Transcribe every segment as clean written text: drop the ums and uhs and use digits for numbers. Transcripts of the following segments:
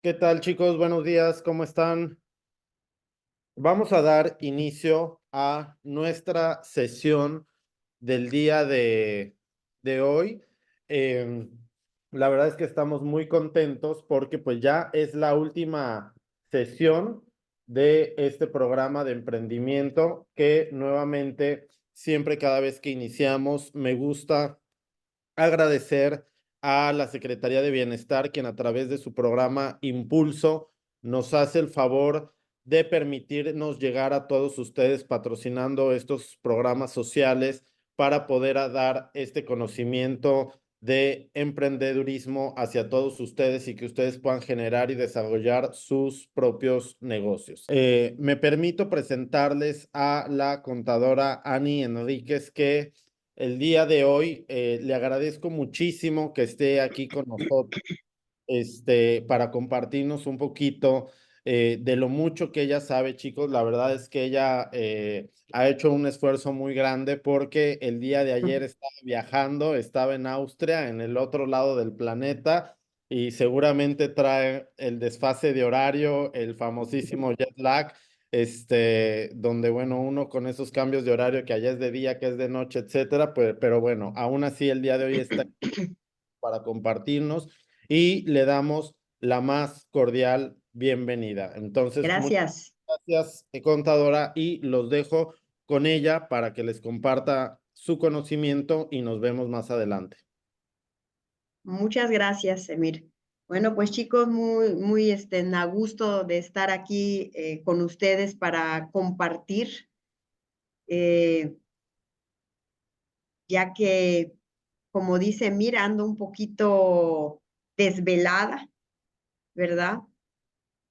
¿Qué tal, chicos? Buenos días, ¿cómo están? Vamos a dar inicio a nuestra sesión del día de hoy. Em, la verdad es que estamos muy contentos porque pues ya es la última sesión de este programa de emprendimiento que nuevamente, siempre cada vez que iniciamos, me gusta agradecer a la Secretaría de Bienestar, quien a través de su programa Impulso nos hace el favor de permitirnos llegar a todos ustedes patrocinando estos programas sociales para poder dar este conocimiento de emprendedurismo hacia todos ustedes y que ustedes puedan generar y desarrollar sus propios negocios. Me permito presentarles a la contadora Ani Enríquez, que el día de hoy le agradezco muchísimo que esté aquí con nosotros para compartirnos un poquito de lo mucho que ella sabe, chicos. La verdad es que ella ha hecho un esfuerzo muy grande porque el día de ayer estaba viajando, estaba en Austria, en el otro lado del planeta, y seguramente trae el desfase de horario, el famosísimo jet lag, donde, bueno, uno con esos cambios de horario que allá es de día, que es de noche, etcétera, pues, pero bueno, aún así el día de hoy está para compartirnos y le damos la más cordial bienvenida. Entonces, muchas Gracias. gracias, contadora, y los dejo con ella para que les comparta su conocimiento y nos vemos más adelante. Muchas gracias, Emir. Bueno, pues chicos, muy a gusto de estar aquí con ustedes para compartir, eh, ya que, como dice Emir, ando un poquito desvelada, ¿verdad?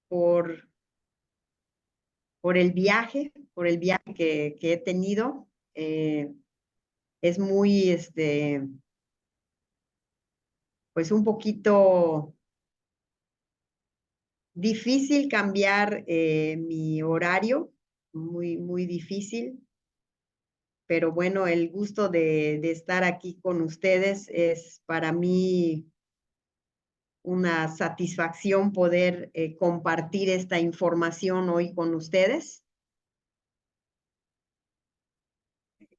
Por, por el viaje que he tenido. Es muy, pues un poquito difícil cambiar mi horario, muy difícil, pero bueno, el gusto de estar aquí con ustedes es para mí una satisfacción poder compartir esta información hoy con ustedes.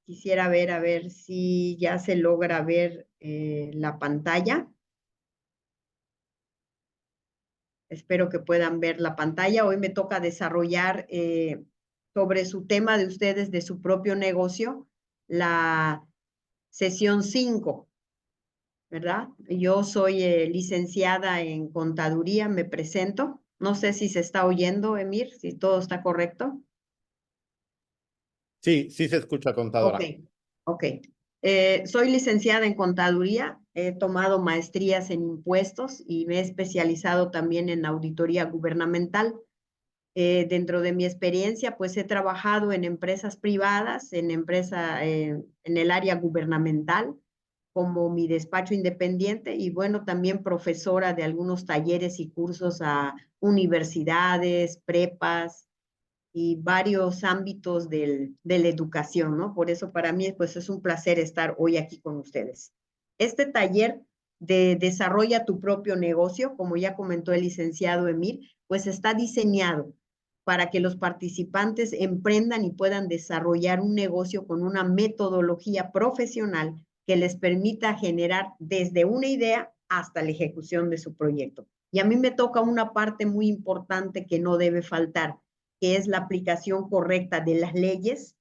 Quisiera ver, a ver si ya se logra ver la pantalla. Espero que puedan ver la pantalla. Hoy me toca desarrollar sobre su tema de ustedes, de su propio negocio, la sesión 5, ¿verdad? Yo soy licenciada en contaduría, me presento. No sé si se está oyendo, Emir, si todo está correcto. Sí, sí se escucha, Ok, contadora. ok. Soy licenciada en contaduría, he tomado maestrías en impuestos y me he especializado también en auditoría gubernamental. Dentro de mi experiencia, pues he trabajado en empresas privadas, en el área gubernamental, como mi despacho independiente y bueno, también profesora de algunos talleres y cursos a universidades, prepas y varios ámbitos de la educación, ¿no? Por eso para mí pues es un placer estar hoy aquí con ustedes. Este taller de Desarrolla tu propio negocio, como ya comentó el licenciado Emir, pues está diseñado para que los participantes emprendan y puedan desarrollar un negocio con una metodología profesional que les permita generar desde una idea hasta la ejecución de su proyecto. Y a mí me toca una parte muy importante que no debe faltar, que es la aplicación correcta de las leyes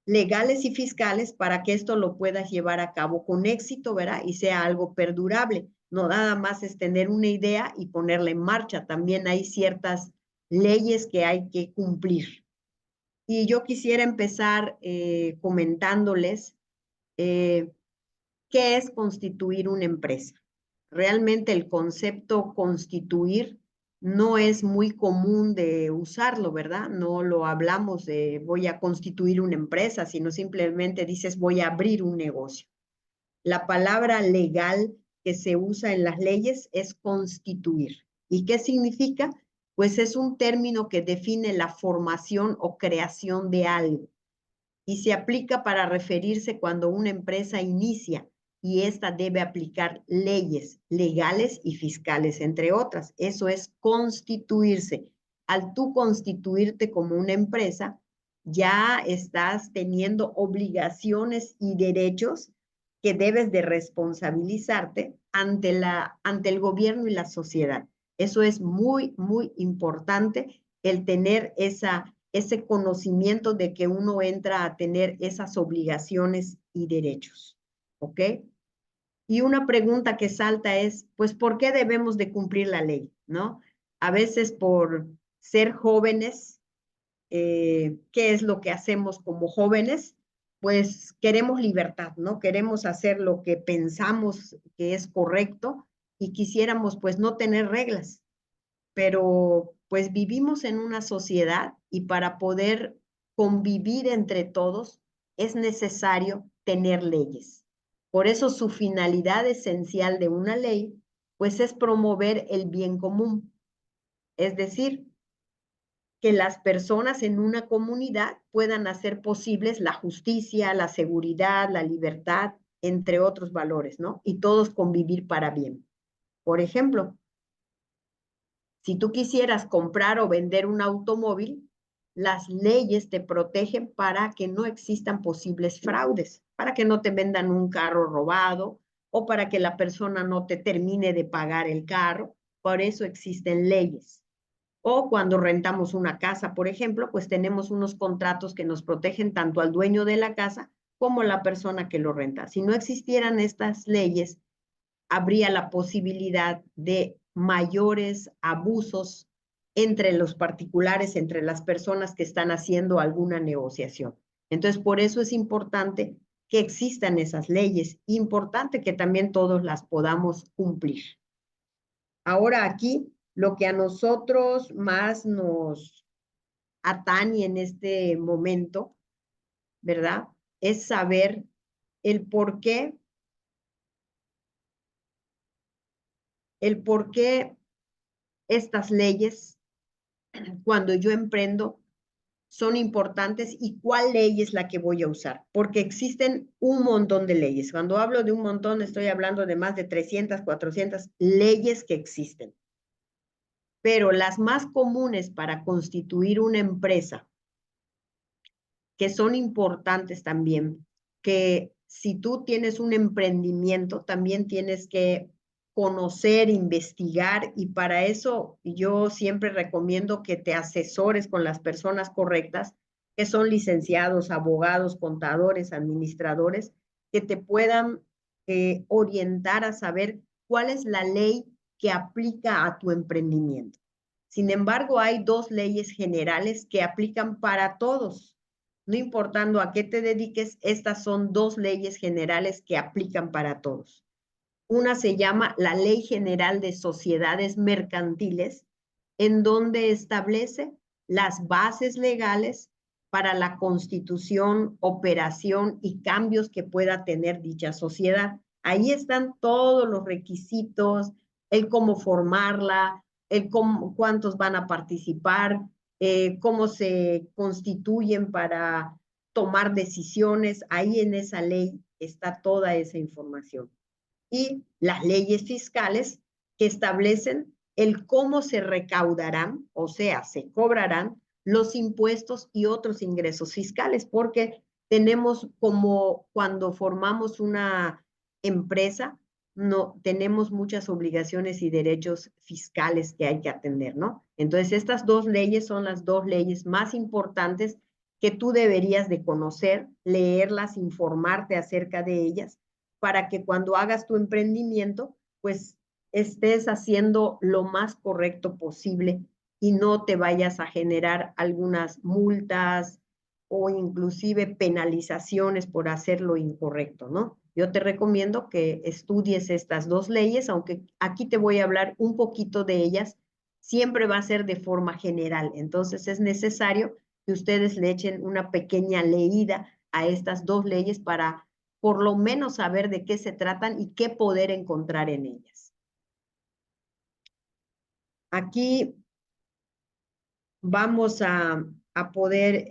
legales y fiscales para que esto lo puedas llevar a cabo con éxito, ¿verdad? Y sea algo perdurable. No nada más es tener una idea y ponerla en marcha. También hay ciertas leyes que hay que cumplir. Y yo quisiera empezar comentándoles eh, qué es constituir una empresa. Realmente el concepto constituir no es muy común de usarlo, ¿verdad? No lo hablamos de voy a constituir una empresa, sino simplemente dices voy a abrir un negocio. La palabra legal que se usa en las leyes es constituir. ¿Y qué significa? Pues es un término que define la formación o creación de algo y se aplica para referirse cuando una empresa inicia y ésta debe aplicar leyes legales y fiscales, entre otras. Eso es constituirse. Al tú constituirte como una empresa, ya estás teniendo obligaciones y derechos que debes de responsabilizarte ante el gobierno y la sociedad. Eso es muy, muy importante, el tener ese conocimiento de que uno entra a tener esas obligaciones y derechos. ¿Ok? Y una pregunta que salta es, pues, ¿por qué debemos de cumplir la ley? ¿No? A veces por ser jóvenes, ¿qué es lo que hacemos como jóvenes? Pues queremos libertad, ¿no? Queremos hacer lo que pensamos que es correcto y quisiéramos pues no tener reglas, pero pues vivimos en una sociedad y para poder convivir entre todos es necesario tener leyes. Por eso su finalidad esencial de una ley pues es promover el bien común, es decir, que las personas en una comunidad puedan hacer posibles la justicia, la seguridad, la libertad, entre otros valores, ¿no? Y todos convivir para bien. Por ejemplo, si tú quisieras comprar o vender un automóvil, las leyes te protegen para que no existan posibles fraudes, para que no te vendan un carro robado o para que la persona no te termine de pagar el carro. Por eso existen leyes. O cuando rentamos una casa, por ejemplo, pues tenemos unos contratos que nos protegen tanto al dueño de la casa como a la persona que lo renta. Si no existieran estas leyes, habría la posibilidad de mayores abusos entre los particulares, entre las personas que están haciendo alguna negociación. Entonces, por eso es importante que existan esas leyes, importante que también todos las podamos cumplir. Ahora aquí, lo que a nosotros más nos atañe en este momento, ¿verdad? Es saber el por qué estas leyes, cuando yo emprendo, son importantes y cuál ley es la que voy a usar, porque existen un montón de leyes. Cuando hablo de un montón, estoy hablando de más de 300, 400 leyes que existen. Pero las más comunes para constituir una empresa, que son importantes también, que si tú tienes un emprendimiento, también tienes que conocer, investigar, y para eso yo siempre recomiendo que te asesores con las personas correctas, que son licenciados, abogados, contadores, administradores, que te puedan orientar a saber cuál es la ley que aplica a tu emprendimiento. Sin embargo, hay dos leyes generales que aplican para todos. No importando a qué te dediques, estas son dos leyes generales que aplican para todos. Una se llama la Ley General de Sociedades Mercantiles, en donde establece las bases legales para la constitución, operación y cambios que pueda tener dicha sociedad. Ahí están todos los requisitos, el cómo formarla, el cómo, cuántos van a participar, cómo se constituyen para tomar decisiones. Ahí en esa ley está toda esa información. Y las leyes fiscales que establecen el cómo se recaudarán, o sea, se cobrarán los impuestos y otros ingresos fiscales, porque tenemos como cuando formamos una empresa, no tenemos muchas obligaciones y derechos fiscales que hay que atender, ¿no? Entonces, estas dos leyes son las dos leyes más importantes que tú deberías de conocer, leerlas, informarte acerca de ellas, para que cuando hagas tu emprendimiento, pues estés haciendo lo más correcto posible y no te vayas a generar algunas multas o inclusive penalizaciones por hacer lo incorrecto, ¿no? Yo te recomiendo que estudies estas dos leyes, aunque aquí te voy a hablar un poquito de ellas, siempre va a ser de forma general. Entonces es necesario que ustedes le echen una pequeña leída a estas dos leyes para por lo menos saber de qué se tratan y qué poder encontrar en ellas. Aquí vamos a poder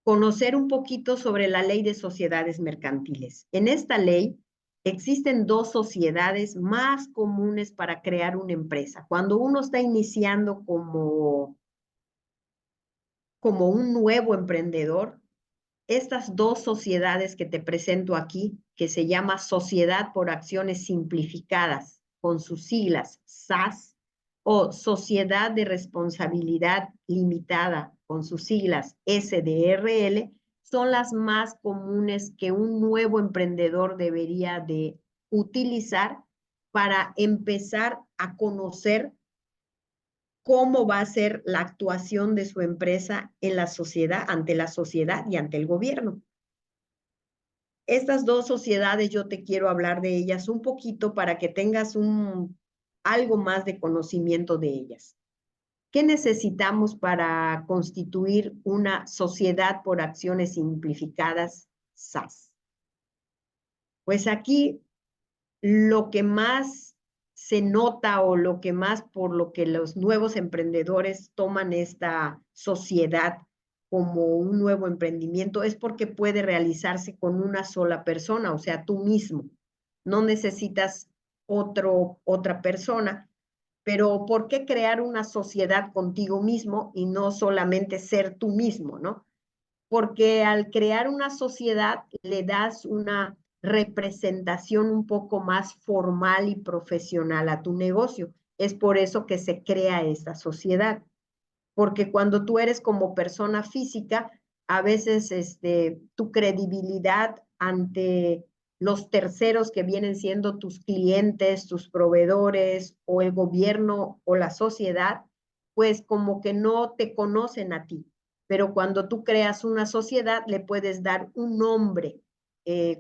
conocer un poquito sobre la ley de sociedades mercantiles. En esta ley existen dos sociedades más comunes para crear una empresa. Cuando uno está iniciando como un nuevo emprendedor, estas dos sociedades que te presento aquí, que se llama Sociedad por Acciones Simplificadas, con sus siglas SAS, o Sociedad de Responsabilidad Limitada, con sus siglas SDRL, son las más comunes que un nuevo emprendedor debería de utilizar para empezar a conocer cómo va a ser la actuación de su empresa en la sociedad, ante la sociedad y ante el gobierno. Estas dos sociedades yo te quiero hablar de ellas un poquito para que tengas algo más de conocimiento de ellas. ¿Qué necesitamos para constituir una sociedad por acciones simplificadas SAS? Pues aquí lo que más se nota o lo que más por lo que los nuevos emprendedores toman esta sociedad como un nuevo emprendimiento es porque puede realizarse con una sola persona, o sea, tú mismo. No necesitas otra persona. Pero ¿por qué crear una sociedad contigo mismo y no solamente ser tú mismo, no? Porque al crear una sociedad le das una representación un poco más formal y profesional a tu negocio. Es por eso que se crea esta sociedad. Porque cuando tú eres como persona física, a veces tu credibilidad ante los terceros que vienen siendo tus clientes, tus proveedores o el gobierno o la sociedad, pues como que no te conocen a ti. Pero cuando tú creas una sociedad, le puedes dar un nombre,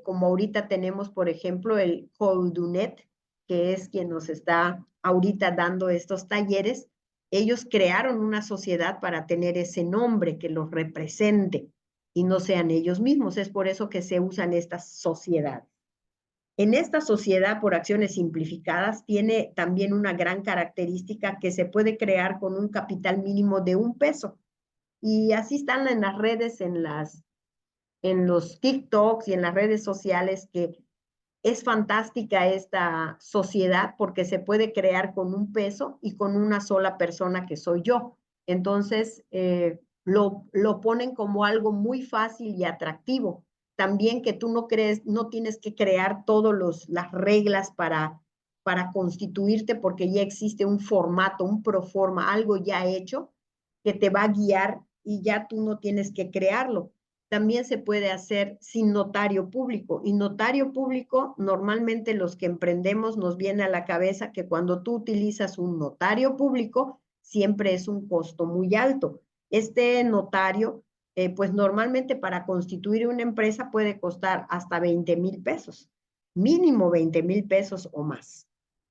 como ahorita tenemos, por ejemplo, el Coldunet, que es quien nos está ahorita dando estos talleres. Ellos crearon una sociedad para tener ese nombre que los represente y no sean ellos mismos. Es por eso que se usan estas sociedades. En esta sociedad por acciones simplificadas tiene también una gran característica que se puede crear con un capital mínimo de $1. Y así están en las redes, en los TikToks y en las redes sociales que es fantástica esta sociedad porque se puede crear con $1 y con una sola persona que soy yo. Entonces, lo ponen como algo muy fácil y atractivo. También que tú no tienes que crear todas las reglas para constituirte porque ya existe un formato, un proforma, algo ya hecho que te va a guiar y ya tú no tienes que crearlo. También se puede hacer sin notario público. Y notario público, normalmente los que emprendemos nos viene a la cabeza que cuando tú utilizas un notario público, siempre es un costo muy alto. Este notario, pues normalmente para constituir una empresa puede costar hasta $20,000, mínimo $20,000 o más.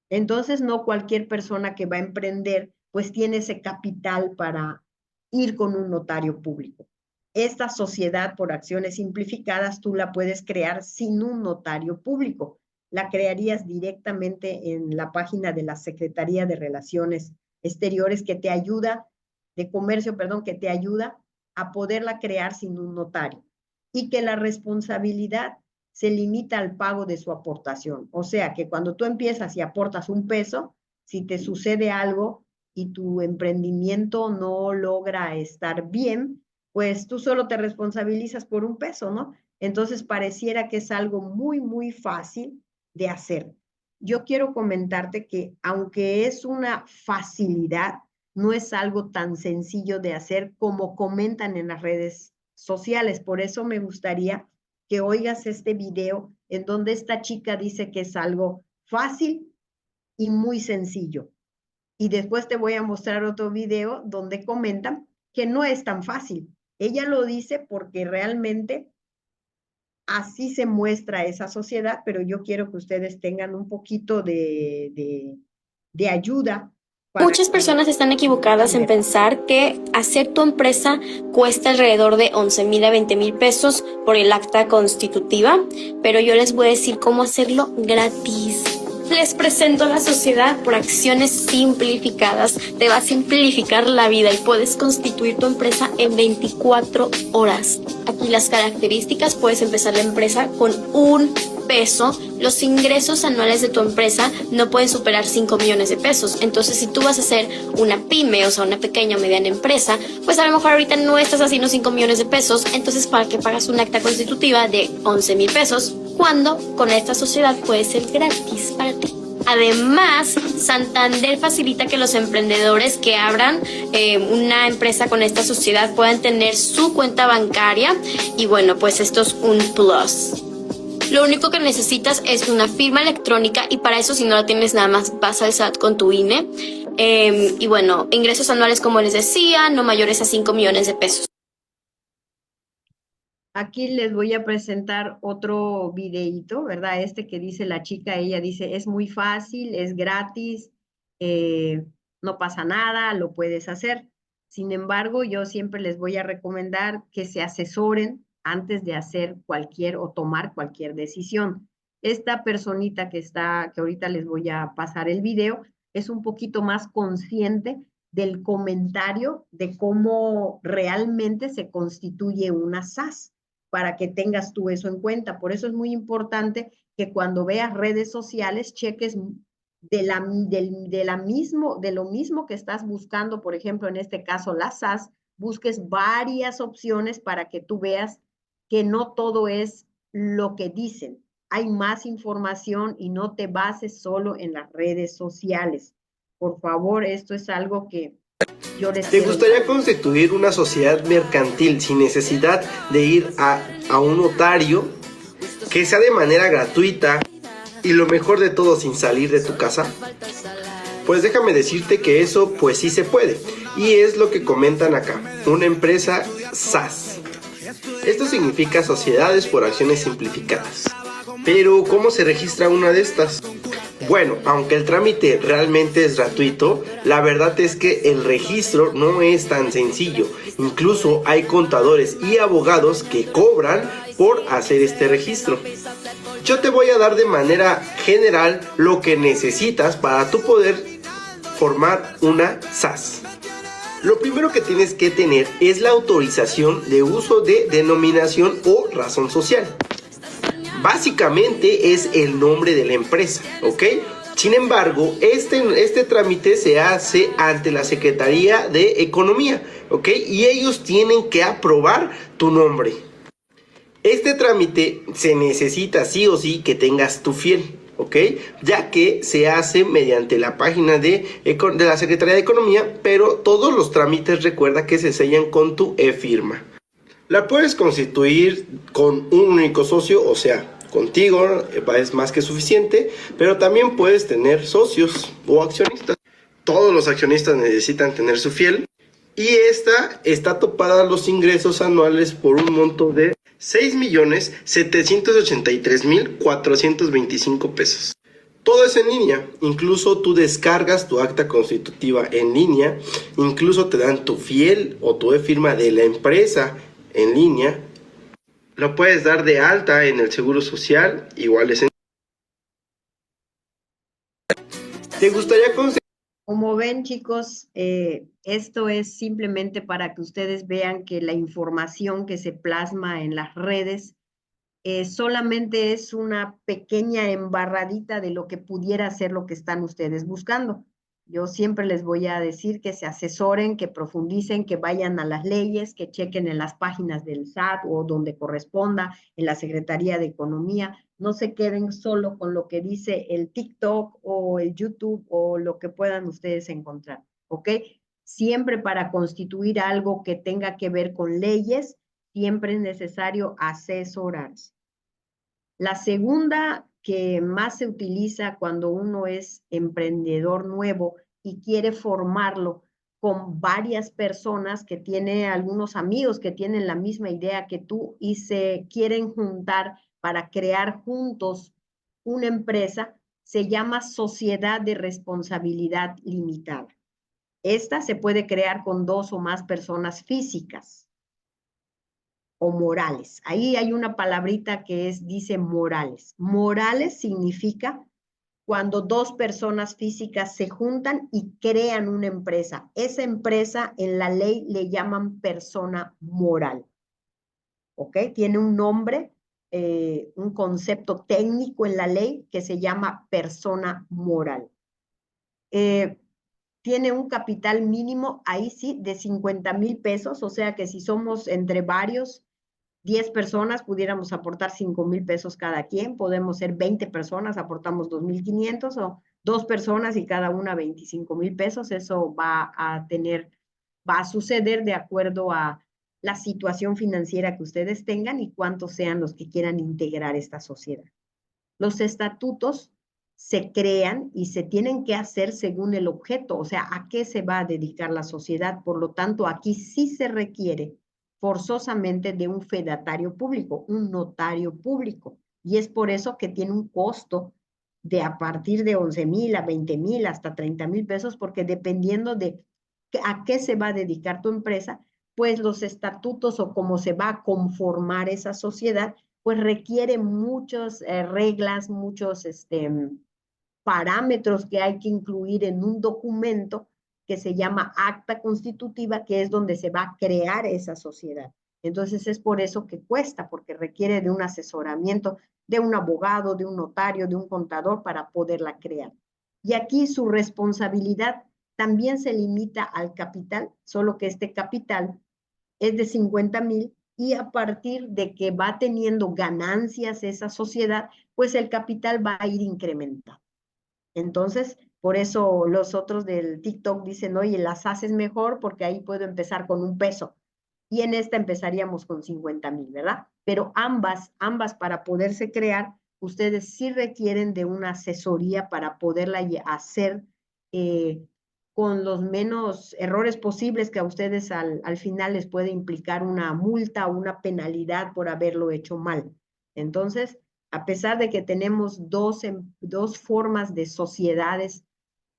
Entonces, no cualquier persona que va a emprender, pues tiene ese capital para ir con un notario público. Esta sociedad por acciones simplificadas tú la puedes crear sin un notario público. La crearías directamente en la página de la Secretaría de Relaciones Exteriores que te ayuda, de Comercio, perdón, que te ayuda a poderla crear sin un notario. Y que la responsabilidad se limita al pago de su aportación. O sea que cuando tú empiezas y aportas $1, si te sucede algo y tu emprendimiento no logra estar bien, pues tú solo te responsabilizas por $1, ¿no? Entonces pareciera que es algo muy, muy fácil de hacer. Yo quiero comentarte que aunque es una facilidad, no es algo tan sencillo de hacer como comentan en las redes sociales. Por eso me gustaría que oigas este video en donde esta chica dice que es algo fácil y muy sencillo. Y después te voy a mostrar otro video donde comentan que no es tan fácil. Ella lo dice porque realmente así se muestra esa sociedad, pero yo quiero que ustedes tengan un poquito de ayuda Muchas personas están equivocadas en pensar que hacer tu empresa cuesta alrededor de 11,000 a 20,000 pesos por el acta constitutiva, pero yo les voy a decir cómo hacerlo gratis. Les presento a la sociedad por acciones simplificadas. Te va a simplificar la vida y puedes constituir tu empresa en 24 horas. Aquí las características: puedes empezar la empresa con $1. Los ingresos anuales de tu empresa no pueden superar 5 millones de pesos. Entonces, si tú vas a hacer una pyme, o sea, una pequeña o mediana empresa, pues a lo mejor ahorita no estás haciendo 5 millones de pesos. Entonces, ¿para qué pagas una acta constitutiva de 11,000 pesos cuando con esta sociedad puede ser gratis para ti? Además, Santander facilita que los emprendedores que abran una empresa con esta sociedad puedan tener su cuenta bancaria, y bueno, pues esto es un plus. Lo único que necesitas es una firma electrónica, y para eso, si no la tienes, nada más vas al SAT con tu INE. Y bueno, ingresos anuales, como les decía, no mayores a 5 millones de pesos. Aquí les voy a presentar otro videíto, ¿verdad? Este que dice la chica, ella dice, es muy fácil, es gratis, no pasa nada, lo puedes hacer. Sin embargo, yo siempre les voy a recomendar que se asesoren antes de hacer cualquier o tomar cualquier decisión. Esta personita que ahorita les voy a pasar el video, es un poquito más consciente del comentario de cómo realmente se constituye una SAS, para que tengas tú eso en cuenta. Por eso es muy importante que cuando veas redes sociales cheques de lo mismo que estás buscando, por ejemplo, en este caso la SAS, busques varias opciones para que tú veas que no todo es lo que dicen. Hay más información y no te bases solo en las redes sociales. Por favor, esto es algo que yo les ¿Te quiero gustaría dar. constituir una sociedad mercantil sin necesidad de ir a un notario, que sea de manera gratuita y lo mejor de todo sin salir de tu casa? Pues déjame decirte que eso pues sí se puede, y es lo que comentan acá, una empresa SAS. Esto significa Sociedades por Acciones Simplificadas. Pero ¿cómo se registra una de estas? Bueno, aunque el trámite realmente es gratuito, la verdad es que el registro no es tan sencillo. Incluso hay contadores y abogados que cobran por hacer este registro. Yo te voy a dar de manera general lo que necesitas para tú poder formar una SAS. Lo primero que tienes que tener es la autorización de uso de denominación o razón social. Básicamente es el nombre de la empresa, ¿ok? Sin embargo, este trámite se hace ante la Secretaría de Economía, ¿ok? Y ellos tienen que aprobar tu nombre. Este trámite se necesita sí o sí que tengas tu fiel, ¿ok? Ya que se hace mediante la página de la Secretaría de Economía, pero todos los trámites recuerda que se sellan con tu e-firma. La puedes constituir con un único socio, o sea, contigo es más que suficiente, pero también puedes tener socios o accionistas. Todos los accionistas necesitan tener su fiel, y esta está topada a los ingresos anuales por un monto de 6,783,425 pesos. Todo es en línea, incluso tú descargas tu acta constitutiva en línea, incluso te dan tu fiel o tu e-firma de la empresa en línea. Lo puedes dar de alta en el Seguro Social, igual es en... ¿Te gustaría conseguir? Como ven, chicos, esto es simplemente para que ustedes vean que la información que se plasma en las redes solamente es una pequeña embarradita de lo que pudiera ser lo que están ustedes buscando. Yo siempre les voy a decir que se asesoren, que profundicen, que vayan a las leyes, que chequen en las páginas del SAT o donde corresponda, en la Secretaría de Economía. No se queden solo con lo que dice el TikTok o el YouTube o lo que puedan ustedes encontrar, ¿ok? Siempre para constituir algo que tenga que ver con leyes, siempre es necesario asesorarse. La segunda que más se utiliza cuando uno es emprendedor nuevo y quiere formarlo con varias personas, que tiene algunos amigos que tienen la misma idea que tú y se quieren juntar para crear juntos una empresa, se llama sociedad de responsabilidad limitada. Esta se puede crear con 2 o más personas físicas o morales. Ahí hay una palabrita que dice morales. Morales significa cuando 2 personas físicas se juntan y crean una empresa. Esa empresa en la ley le llaman persona moral. ¿Ok? Tiene un nombre, un concepto técnico en la ley que se llama persona moral. Tiene un capital mínimo, ahí sí, de 50,000 pesos, o sea que si somos entre varios, 10 personas, pudiéramos aportar 5,000 pesos cada quien, podemos ser 20 personas, aportamos 2,500, o 2 personas y cada una 25,000 pesos, eso va a suceder de acuerdo a la situación financiera que ustedes tengan y cuántos sean los que quieran integrar esta sociedad. Los estatutos se crean y se tienen que hacer según el objeto, o sea, a qué se va a dedicar la sociedad. Por lo tanto, aquí sí se requiere forzosamente de un fedatario público, un notario público, y es por eso que tiene un costo de a partir de 11,000 a 20,000 hasta 30,000 pesos, porque dependiendo de a qué se va a dedicar tu empresa, pues los estatutos o cómo se va a conformar esa sociedad, pues requiere muchas reglas, muchos parámetros que hay que incluir en un documento que se llama acta constitutiva, que es donde se va a crear esa sociedad. Entonces es por eso que cuesta, porque requiere de un asesoramiento de un abogado, de un notario, de un contador para poderla crear. Y aquí su responsabilidad también se limita al capital, solo que este capital es de 50,000 y a partir de que va teniendo ganancias esa sociedad, pues el capital va a ir incrementando. Entonces, por eso los otros del TikTok dicen, oye, las haces mejor porque ahí puedo empezar con 1 peso. Y en esta empezaríamos con 50,000, ¿verdad? Pero ambas para poderse crear, ustedes sí requieren de una asesoría para poderla hacer con los menos errores posibles, que a ustedes al final les puede implicar una multa o una penalidad por haberlo hecho mal. Entonces, a pesar de que tenemos dos formas de sociedades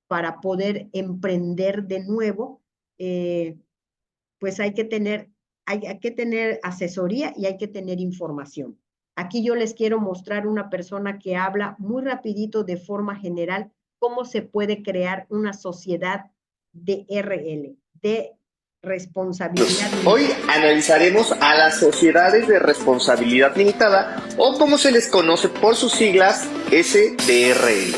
para poder emprender de nuevo, pues hay que tener asesoría y hay que tener información. Aquí yo les quiero mostrar una persona que habla muy rapidito de forma general cómo se puede crear una sociedad de RL, de responsabilidad limitada. Hoy analizaremos a las sociedades de responsabilidad limitada, o como se les conoce por sus siglas, SDRL.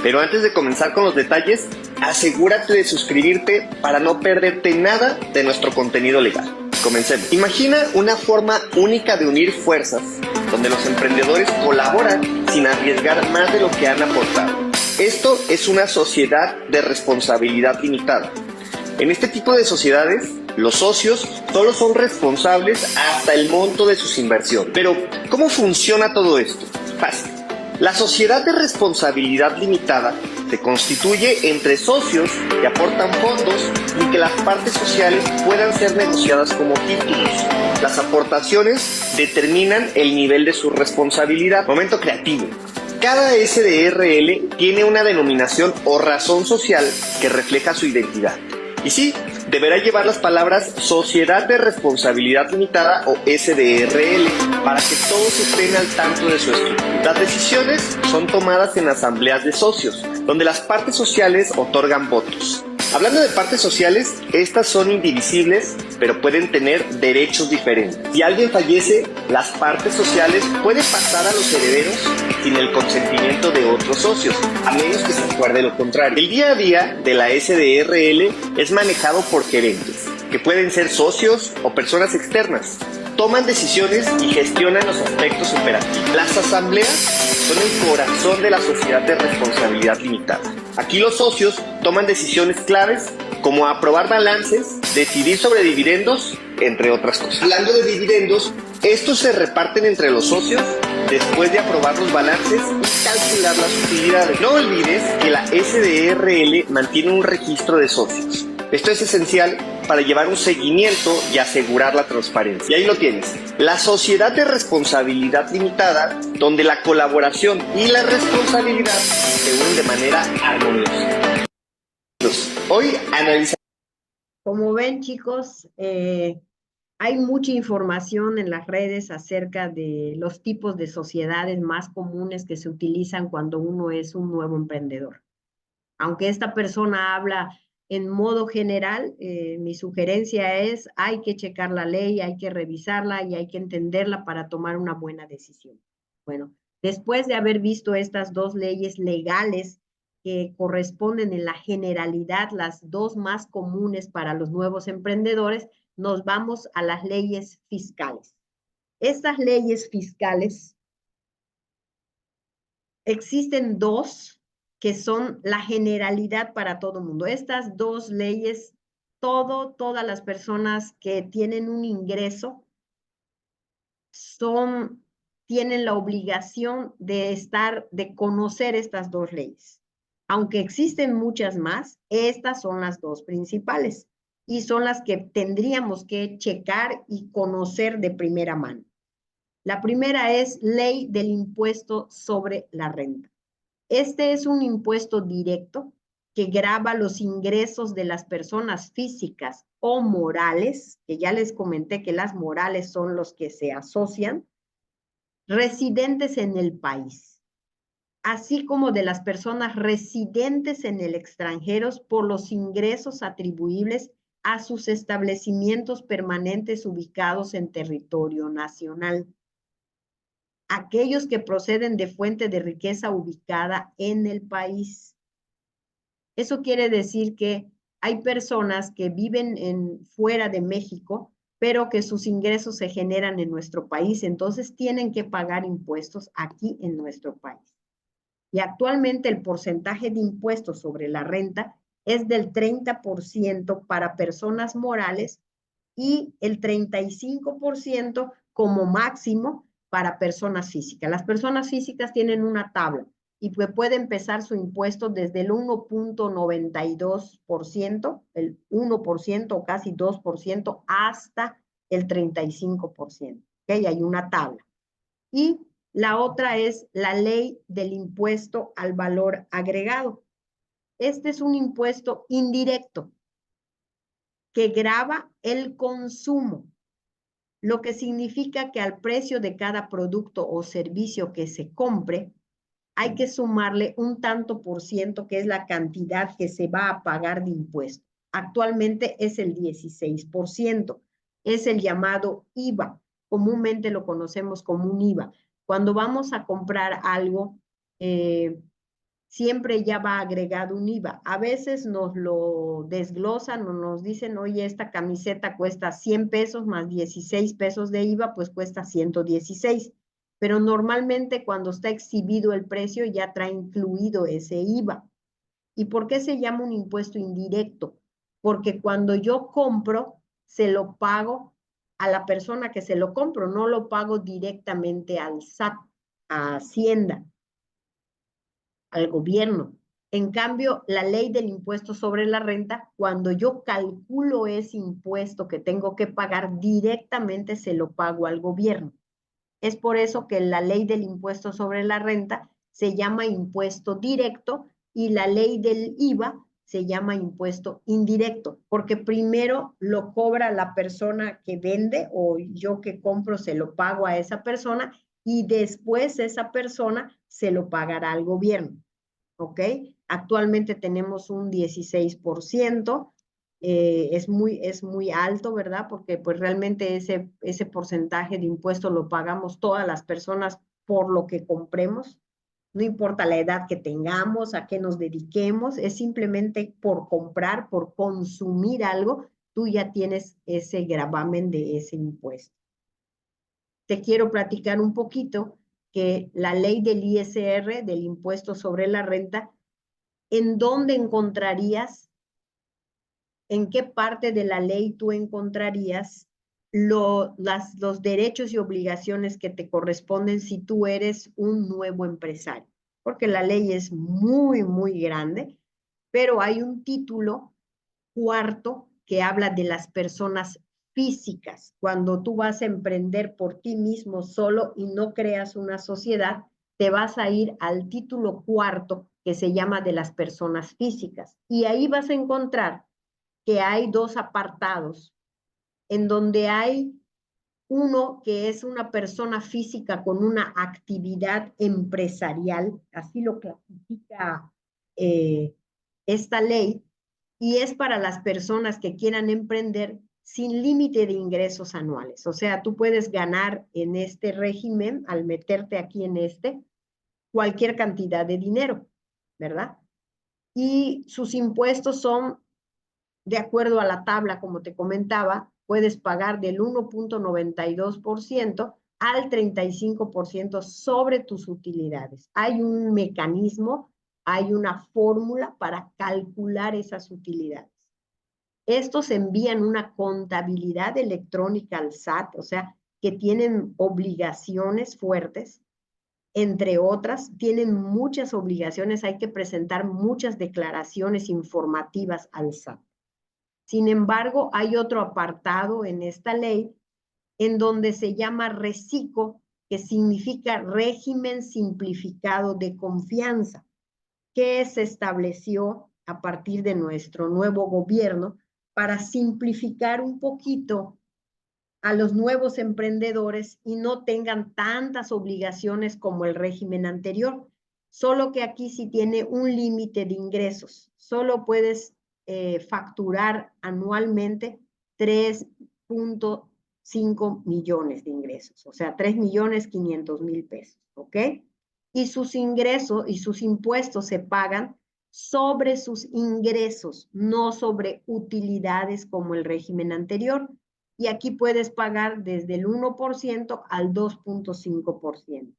Pero antes de comenzar con los detalles, asegúrate de suscribirte para no perderte nada de nuestro contenido legal. Comencemos. Imagina una forma única de unir fuerzas, donde los emprendedores colaboran sin arriesgar más de lo que han aportado. Esto es una sociedad de responsabilidad limitada. En este tipo de sociedades, los socios solo son responsables hasta el monto de sus inversiones. Pero, ¿cómo funciona todo esto? Fácil. La sociedad de responsabilidad limitada se constituye entre socios que aportan fondos y que las partes sociales puedan ser negociadas como títulos. Las aportaciones determinan el nivel de su responsabilidad. Momento creativo. Cada SDRL tiene una denominación o razón social que refleja su identidad. Y sí, deberá llevar las palabras Sociedad de Responsabilidad Limitada o SDRL para que todos estén al tanto de su estructura. Las decisiones son tomadas en asambleas de socios, donde las partes sociales otorgan votos. Hablando de partes sociales, estas son indivisibles, pero pueden tener derechos diferentes. Si alguien fallece, las partes sociales pueden pasar a los herederos sin el consentimiento de otros socios, a menos que se acuerde lo contrario. El día a día de la SDRL es manejado por gerentes, que pueden ser socios o personas externas. Toman decisiones y gestionan los aspectos operativos. Las asambleas son el corazón de la sociedad de responsabilidad limitada. Aquí los socios toman decisiones claves como aprobar balances, decidir sobre dividendos, entre otras cosas. Hablando de dividendos, estos se reparten entre los socios después de aprobar los balances y calcular las utilidades. No olvides que la SDRL mantiene un registro de socios. Esto es esencial para llevar un seguimiento y asegurar la transparencia. Y ahí lo tienes, la sociedad de responsabilidad limitada, donde la colaboración y la responsabilidad se unen de manera armoniosa. Hoy analizamos Como ven, chicos, hay mucha información en las redes acerca de los tipos de sociedades más comunes que se utilizan cuando uno es un nuevo emprendedor. Aunque esta persona habla en modo general, mi sugerencia es, hay que checar la ley, hay que revisarla y hay que entenderla para tomar una buena decisión. Bueno, después de haber visto estas dos leyes legales que corresponden en la generalidad, las dos más comunes para los nuevos emprendedores, nos vamos a las leyes fiscales. Estas leyes fiscales, existen dos que son la generalidad para todo el mundo. Estas dos leyes, todas las personas que tienen un ingreso tienen la obligación de conocer estas dos leyes. Aunque existen muchas más, estas son las dos principales y son las que tendríamos que checar y conocer de primera mano. La primera es Ley del Impuesto sobre la Renta. Este es un impuesto directo que grava los ingresos de las personas físicas o morales, que ya les comenté que las morales son los que se asocian, residentes en el país, así como de las personas residentes en el extranjero por los ingresos atribuibles a sus establecimientos permanentes ubicados en territorio nacional. Aquellos que proceden de fuente de riqueza ubicada en el país. Eso quiere decir que hay personas que viven fuera de México, pero que sus ingresos se generan en nuestro país, entonces tienen que pagar impuestos aquí en nuestro país. Y actualmente el porcentaje de impuestos sobre la renta es del 30% para personas morales y el 35% como máximo para personas físicas. Las personas físicas tienen una tabla y puede empezar su impuesto desde el 1.92%, el 1% o casi 2%, hasta el 35%. ¿Okay? Hay una tabla. Y la otra es la ley del impuesto al valor agregado. Este es un impuesto indirecto que grava el consumo, lo que significa que al precio de cada producto o servicio que se compre, hay que sumarle un tanto por ciento, que es la cantidad que se va a pagar de impuesto. Actualmente es el 16%, es el llamado IVA, comúnmente lo conocemos como un IVA. Cuando vamos a comprar algo, siempre ya va agregado un IVA. A veces nos lo desglosan o nos dicen, oye, esta camiseta cuesta 100 pesos más 16 pesos de IVA, pues cuesta 116. Pero normalmente cuando está exhibido el precio ya trae incluido ese IVA. ¿Y por qué se llama un impuesto indirecto? Porque cuando yo compro, se lo pago a la persona que se lo compro, no lo pago directamente al SAT, a Hacienda, al gobierno. En cambio, la ley del impuesto sobre la renta, cuando yo calculo ese impuesto que tengo que pagar, directamente se lo pago al gobierno. Es por eso que la ley del impuesto sobre la renta se llama impuesto directo y la ley del IVA se llama impuesto indirecto, porque primero lo cobra la persona que vende o yo que compro se lo pago a esa persona y después esa persona se lo pagará al gobierno. ¿Ok? Actualmente tenemos un 16%, es muy alto, ¿verdad? Porque pues realmente ese porcentaje de impuesto lo pagamos todas las personas por lo que compremos. No importa la edad que tengamos, a qué nos dediquemos, es simplemente por comprar, por consumir algo, tú ya tienes ese gravamen de ese impuesto. Te quiero platicar un poquito que la ley del ISR, del impuesto sobre la renta, ¿en dónde encontrarías, en qué parte de la ley tú encontrarías los derechos y obligaciones que te corresponden si tú eres un nuevo empresario? Porque la ley es muy, muy grande, pero hay un título cuarto que habla de las personas físicas. Cuando tú vas a emprender por ti mismo solo y no creas una sociedad, te vas a ir al título cuarto que se llama de las personas físicas. Y ahí vas a encontrar que hay dos apartados, en donde hay uno que es una persona física con una actividad empresarial, así lo clasifica esta ley, y es para las personas que quieran emprender sin límite de ingresos anuales. O sea, tú puedes ganar en este régimen, al meterte aquí en cualquier cantidad de dinero, ¿verdad? Y sus impuestos son, de acuerdo a la tabla, como te comentaba, puedes pagar del 1.92% al 35% sobre tus utilidades. Hay un mecanismo, hay una fórmula para calcular esas utilidades. Estos envían una contabilidad electrónica al SAT, o sea, que tienen obligaciones fuertes, entre otras, tienen muchas obligaciones, hay que presentar muchas declaraciones informativas al SAT. Sin embargo, hay otro apartado en esta ley en donde se llama RECICO, que significa Régimen Simplificado de Confianza, que se estableció a partir de nuestro nuevo gobierno para simplificar un poquito a los nuevos emprendedores y no tengan tantas obligaciones como el régimen anterior. Solo que aquí sí tiene un límite de ingresos. Solo puedes facturar anualmente 3.5 millones de ingresos, o sea, 3.500.000 pesos, ¿ok? Y sus ingresos y sus impuestos se pagan sobre sus ingresos, no sobre utilidades como el régimen anterior. Y aquí puedes pagar desde el 1% al 2.5%.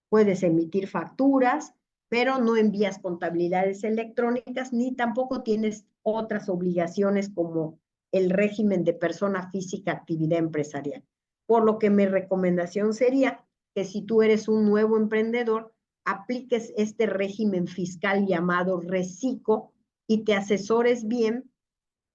Puedes emitir facturas, pero no envías contabilidades electrónicas ni tampoco tienes otras obligaciones como el régimen de persona física, actividad empresarial. Por lo que mi recomendación sería que si tú eres un nuevo emprendedor, apliques este régimen fiscal llamado RECICO y te asesores bien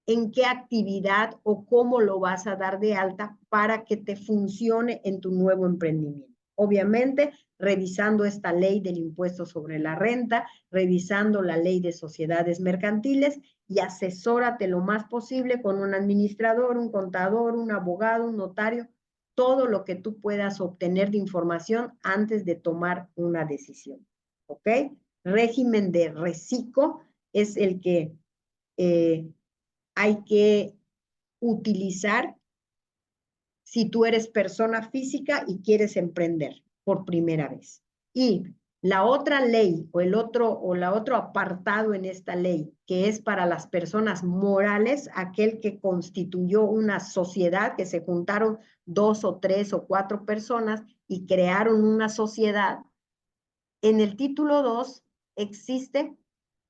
en qué actividad o cómo lo vas a dar de alta para que te funcione en tu nuevo emprendimiento. Obviamente, revisando esta ley del impuesto sobre la renta, revisando la ley de sociedades mercantiles y asesórate lo más posible con un administrador, un contador, un abogado, un notario, todo lo que tú puedas obtener de información antes de tomar una decisión. ¿Ok? Régimen de RECICO es el que hay que utilizar si tú eres persona física y quieres emprender por primera vez. Y la otra ley o la otro apartado en esta ley, que es para las personas morales, aquel que constituyó una sociedad, que se juntaron 2 o 3 o 4 personas y crearon una sociedad. En el título 2 existe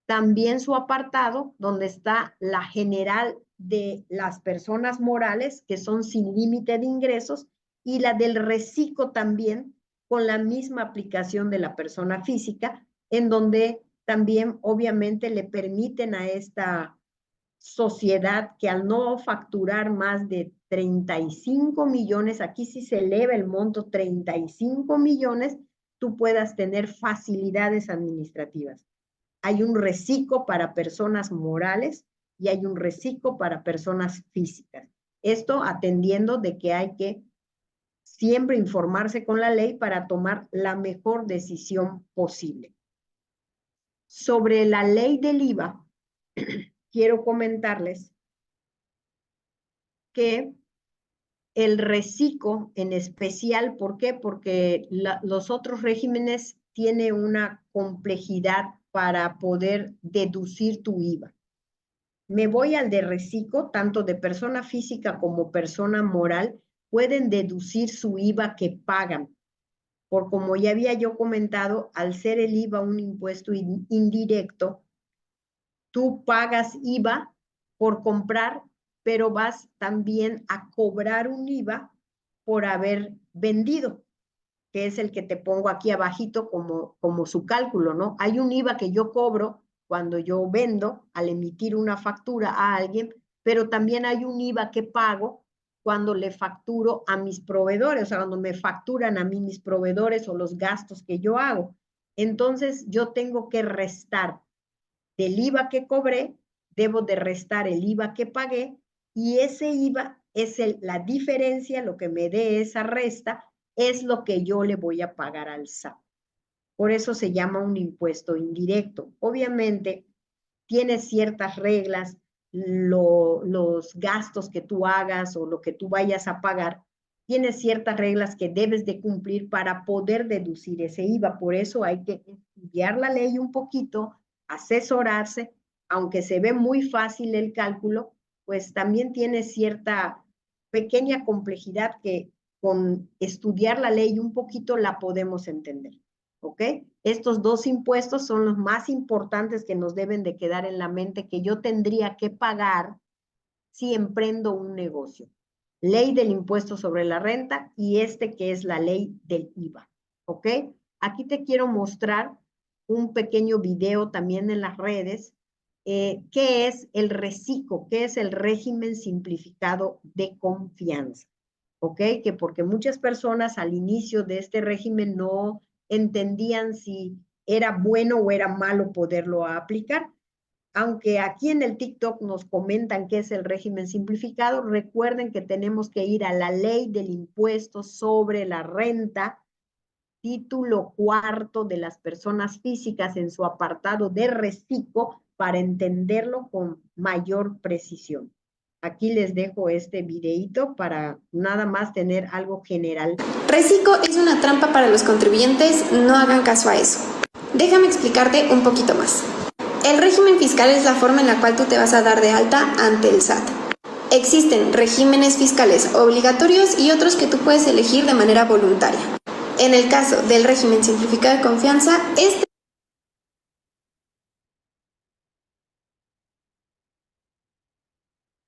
también su apartado donde está la general de las personas morales, que son sin límite de ingresos, y la del RECICO también, con la misma aplicación de la persona física, en donde también obviamente le permiten a esta sociedad que al no facturar más de 35 millones, aquí sí se eleva el monto 35 millones, tú puedas tener facilidades administrativas. Hay un RECICO para personas morales y hay un RECICO para personas físicas. Esto atendiendo de que hay que siempre informarse con la ley para tomar la mejor decisión posible. Sobre la ley del IVA, quiero comentarles que el RECICO en especial, ¿por qué? Porque los otros regímenes tienen una complejidad para poder deducir tu IVA. Me voy al de RECICO, tanto de persona física como persona moral, pueden deducir su IVA que pagan. Por como ya había yo comentado, al ser el IVA un impuesto indirecto, tú pagas IVA por comprar, pero vas también a cobrar un IVA por haber vendido, que es el que te pongo aquí abajito como su cálculo, ¿no? Hay un IVA que yo cobro cuando yo vendo al emitir una factura a alguien, pero también hay un IVA que pago cuando le facturo a mis proveedores, o sea, cuando me facturan a mí mis proveedores o los gastos que yo hago. Entonces, yo tengo que restar del IVA que cobré, debo de restar el IVA que pagué y ese IVA es la diferencia, lo que me dé esa resta, es lo que yo le voy a pagar al SAT. Por eso se llama un impuesto indirecto. Obviamente, tiene ciertas reglas, los gastos que tú hagas o lo que tú vayas a pagar, tiene ciertas reglas que debes de cumplir para poder deducir ese IVA. Por eso hay que estudiar la ley un poquito, asesorarse, aunque se ve muy fácil el cálculo, pues también tiene cierta pequeña complejidad que con estudiar la ley un poquito la podemos entender. ¿Ok? Estos dos impuestos son los más importantes que nos deben de quedar en la mente que yo tendría que pagar si emprendo un negocio. Ley del impuesto sobre la renta y que es la ley del IVA. ¿Ok? Aquí te quiero mostrar un pequeño video también en las redes. ¿Qué es el RESICO? ¿Qué es el régimen simplificado de confianza? ¿Ok? Que porque muchas personas al inicio de este régimen no entendían si era bueno o era malo poderlo aplicar. Aunque aquí en el TikTok nos comentan qué es el régimen simplificado, recuerden que tenemos que ir a la ley del impuesto sobre la renta, título 4 de las personas físicas en su apartado de RESICO para entenderlo con mayor precisión. Aquí les dejo este videito para nada más tener algo general. RESICO es una trampa para los contribuyentes, no hagan caso a eso. Déjame explicarte un poquito más. El régimen fiscal es la forma en la cual tú te vas a dar de alta ante el SAT. Existen regímenes fiscales obligatorios y otros que tú puedes elegir de manera voluntaria. En el caso del régimen simplificado de confianza, este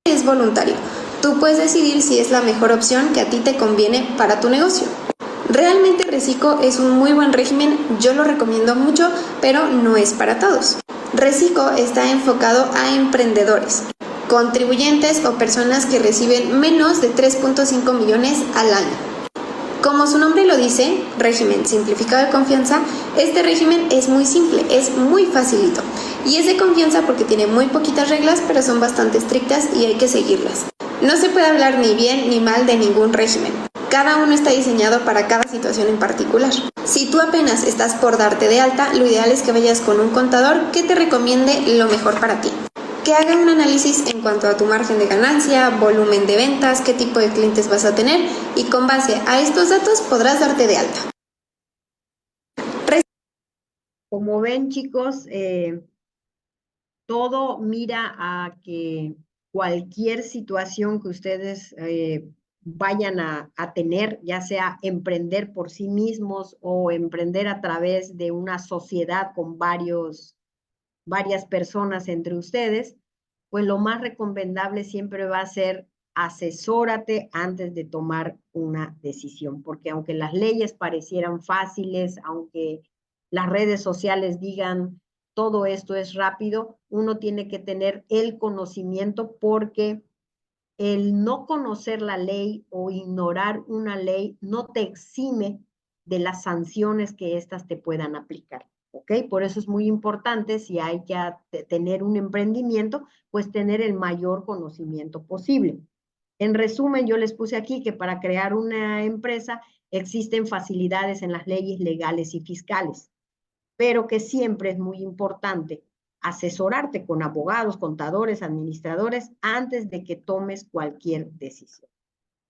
es voluntario. Tú puedes decidir si es la mejor opción que a ti te conviene para tu negocio. Realmente RESICO es un muy buen régimen, yo lo recomiendo mucho, pero no es para todos. RESICO está enfocado a emprendedores, contribuyentes o personas que reciben menos de 3.5 millones al año. Como su nombre lo dice, régimen simplificado de confianza, este régimen es muy simple, es muy facilito. Y es de confianza porque tiene muy poquitas reglas, pero son bastante estrictas y hay que seguirlas. No se puede hablar ni bien ni mal de ningún régimen. Cada uno está diseñado para cada situación en particular. Si tú apenas estás por darte de alta, lo ideal es que vayas con un contador que te recomiende lo mejor para ti. Que haga un análisis en cuanto a tu margen de ganancia, volumen de ventas, qué tipo de clientes vas a tener y con base a estos datos podrás darte de alta. Como ven, chicos, todo mira a que cualquier situación que ustedes vayan a tener, ya sea emprender por sí mismos o emprender a través de una sociedad con varias personas entre ustedes, pues lo más recomendable siempre va a ser asesórate antes de tomar una decisión, porque aunque las leyes parecieran fáciles, aunque las redes sociales digan todo esto es rápido, uno tiene que tener el conocimiento porque el no conocer la ley o ignorar una ley no te exime de las sanciones que éstas te puedan aplicar. ¿Ok? Por eso es muy importante, si hay que tener un emprendimiento, pues tener el mayor conocimiento posible. En resumen, yo les puse aquí que para crear una empresa existen facilidades en las leyes legales y fiscales, pero que siempre es muy importante asesorarte con abogados, contadores, administradores antes de que tomes cualquier decisión.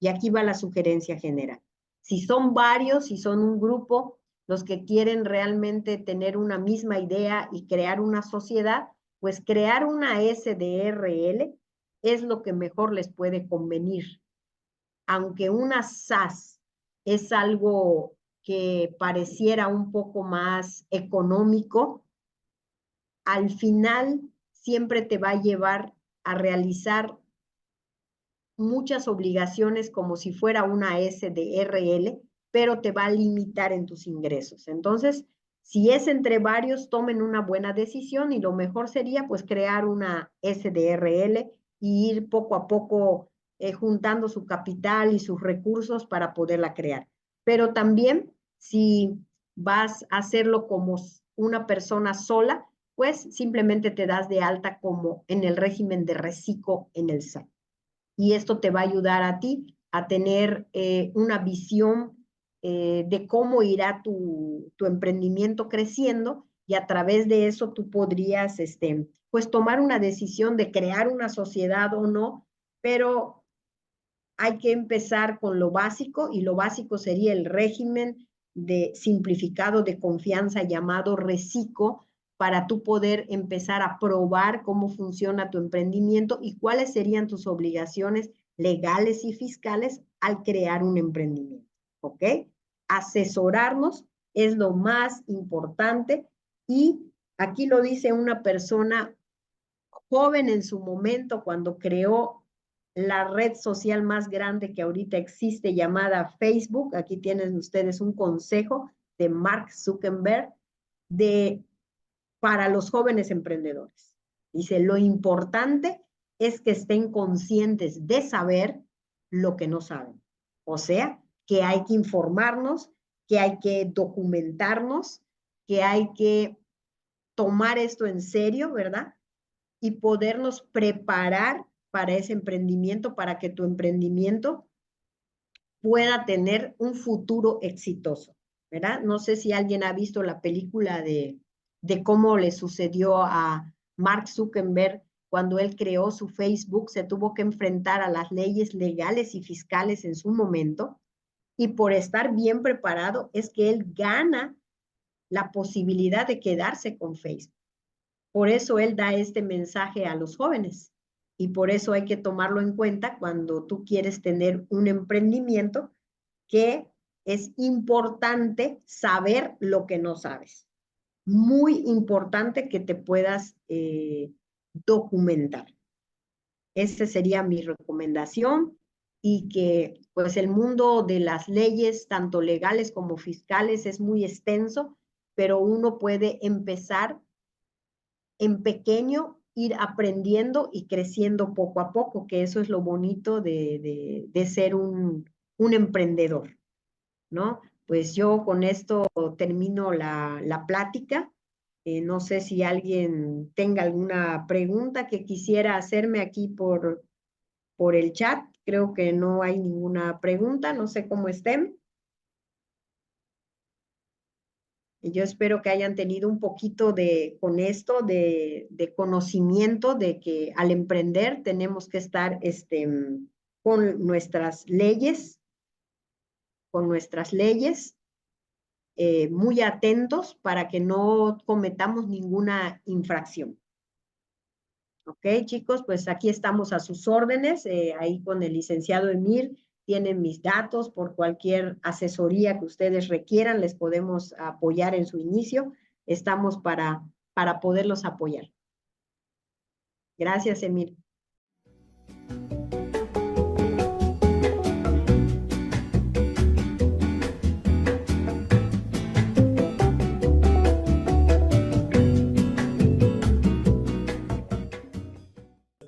Y aquí va la sugerencia general. Si son varios, si son un grupo, los que quieren realmente tener una misma idea y crear una sociedad, pues crear una SDRL es lo que mejor les puede convenir. Aunque una SAS es algo que pareciera un poco más económico, al final siempre te va a llevar a realizar muchas obligaciones como si fuera una SDRL, pero te va a limitar en tus ingresos. Entonces, si es entre varios, tomen una buena decisión y lo mejor sería pues crear una SDRL y ir poco a poco juntando su capital y sus recursos para poderla crear. Pero también, si vas a hacerlo como una persona sola, pues simplemente te das de alta como en el régimen de reciclo en el SAT. Y esto te va a ayudar a ti a tener una visión de cómo irá tu emprendimiento creciendo, y a través de eso tú podrías pues tomar una decisión de crear una sociedad o no, pero hay que empezar con lo básico, y lo básico sería el régimen de simplificado de confianza llamado Reciclo, para tú poder empezar a probar cómo funciona tu emprendimiento y cuáles serían tus obligaciones legales y fiscales al crear un emprendimiento, ¿ok? Asesorarnos es lo más importante, y aquí lo dice una persona joven en su momento cuando creó la red social más grande que ahorita existe llamada Facebook. Aquí tienen ustedes un consejo de Mark Zuckerberg para los jóvenes emprendedores. Dice, lo importante es que estén conscientes de saber lo que no saben. O sea, que hay que informarnos, que hay que documentarnos, que hay que tomar esto en serio, ¿verdad? Y podernos preparar para ese emprendimiento, para que tu emprendimiento pueda tener un futuro exitoso, ¿verdad? No sé si alguien ha visto la película de cómo le sucedió a Mark Zuckerberg cuando él creó su Facebook. Se tuvo que enfrentar a las leyes legales y fiscales en su momento, y por estar bien preparado es que él gana la posibilidad de quedarse con Facebook. Por eso él da este mensaje a los jóvenes, y por eso hay que tomarlo en cuenta cuando tú quieres tener un emprendimiento, que es importante saber lo que no sabes. Muy importante que te puedas documentar. Esa sería mi recomendación, y que pues el mundo de las leyes, tanto legales como fiscales, es muy extenso, pero uno puede empezar en pequeño, ir aprendiendo y creciendo poco a poco, que eso es lo bonito de ser un emprendedor, ¿no? Pues yo con esto termino la plática. No sé si alguien tenga alguna pregunta que quisiera hacerme aquí por el chat. Creo que no hay ninguna pregunta, no sé cómo estén. Y yo espero que hayan tenido un poquito con esto de conocimiento de que al emprender tenemos que estar con con nuestras leyes, muy atentos para que no cometamos ninguna infracción. Ok, chicos, pues aquí estamos a sus órdenes. Ahí con el licenciado Emir tienen mis datos. Por cualquier asesoría que ustedes requieran, les podemos apoyar en su inicio. Estamos para poderlos apoyar. Gracias, Emir.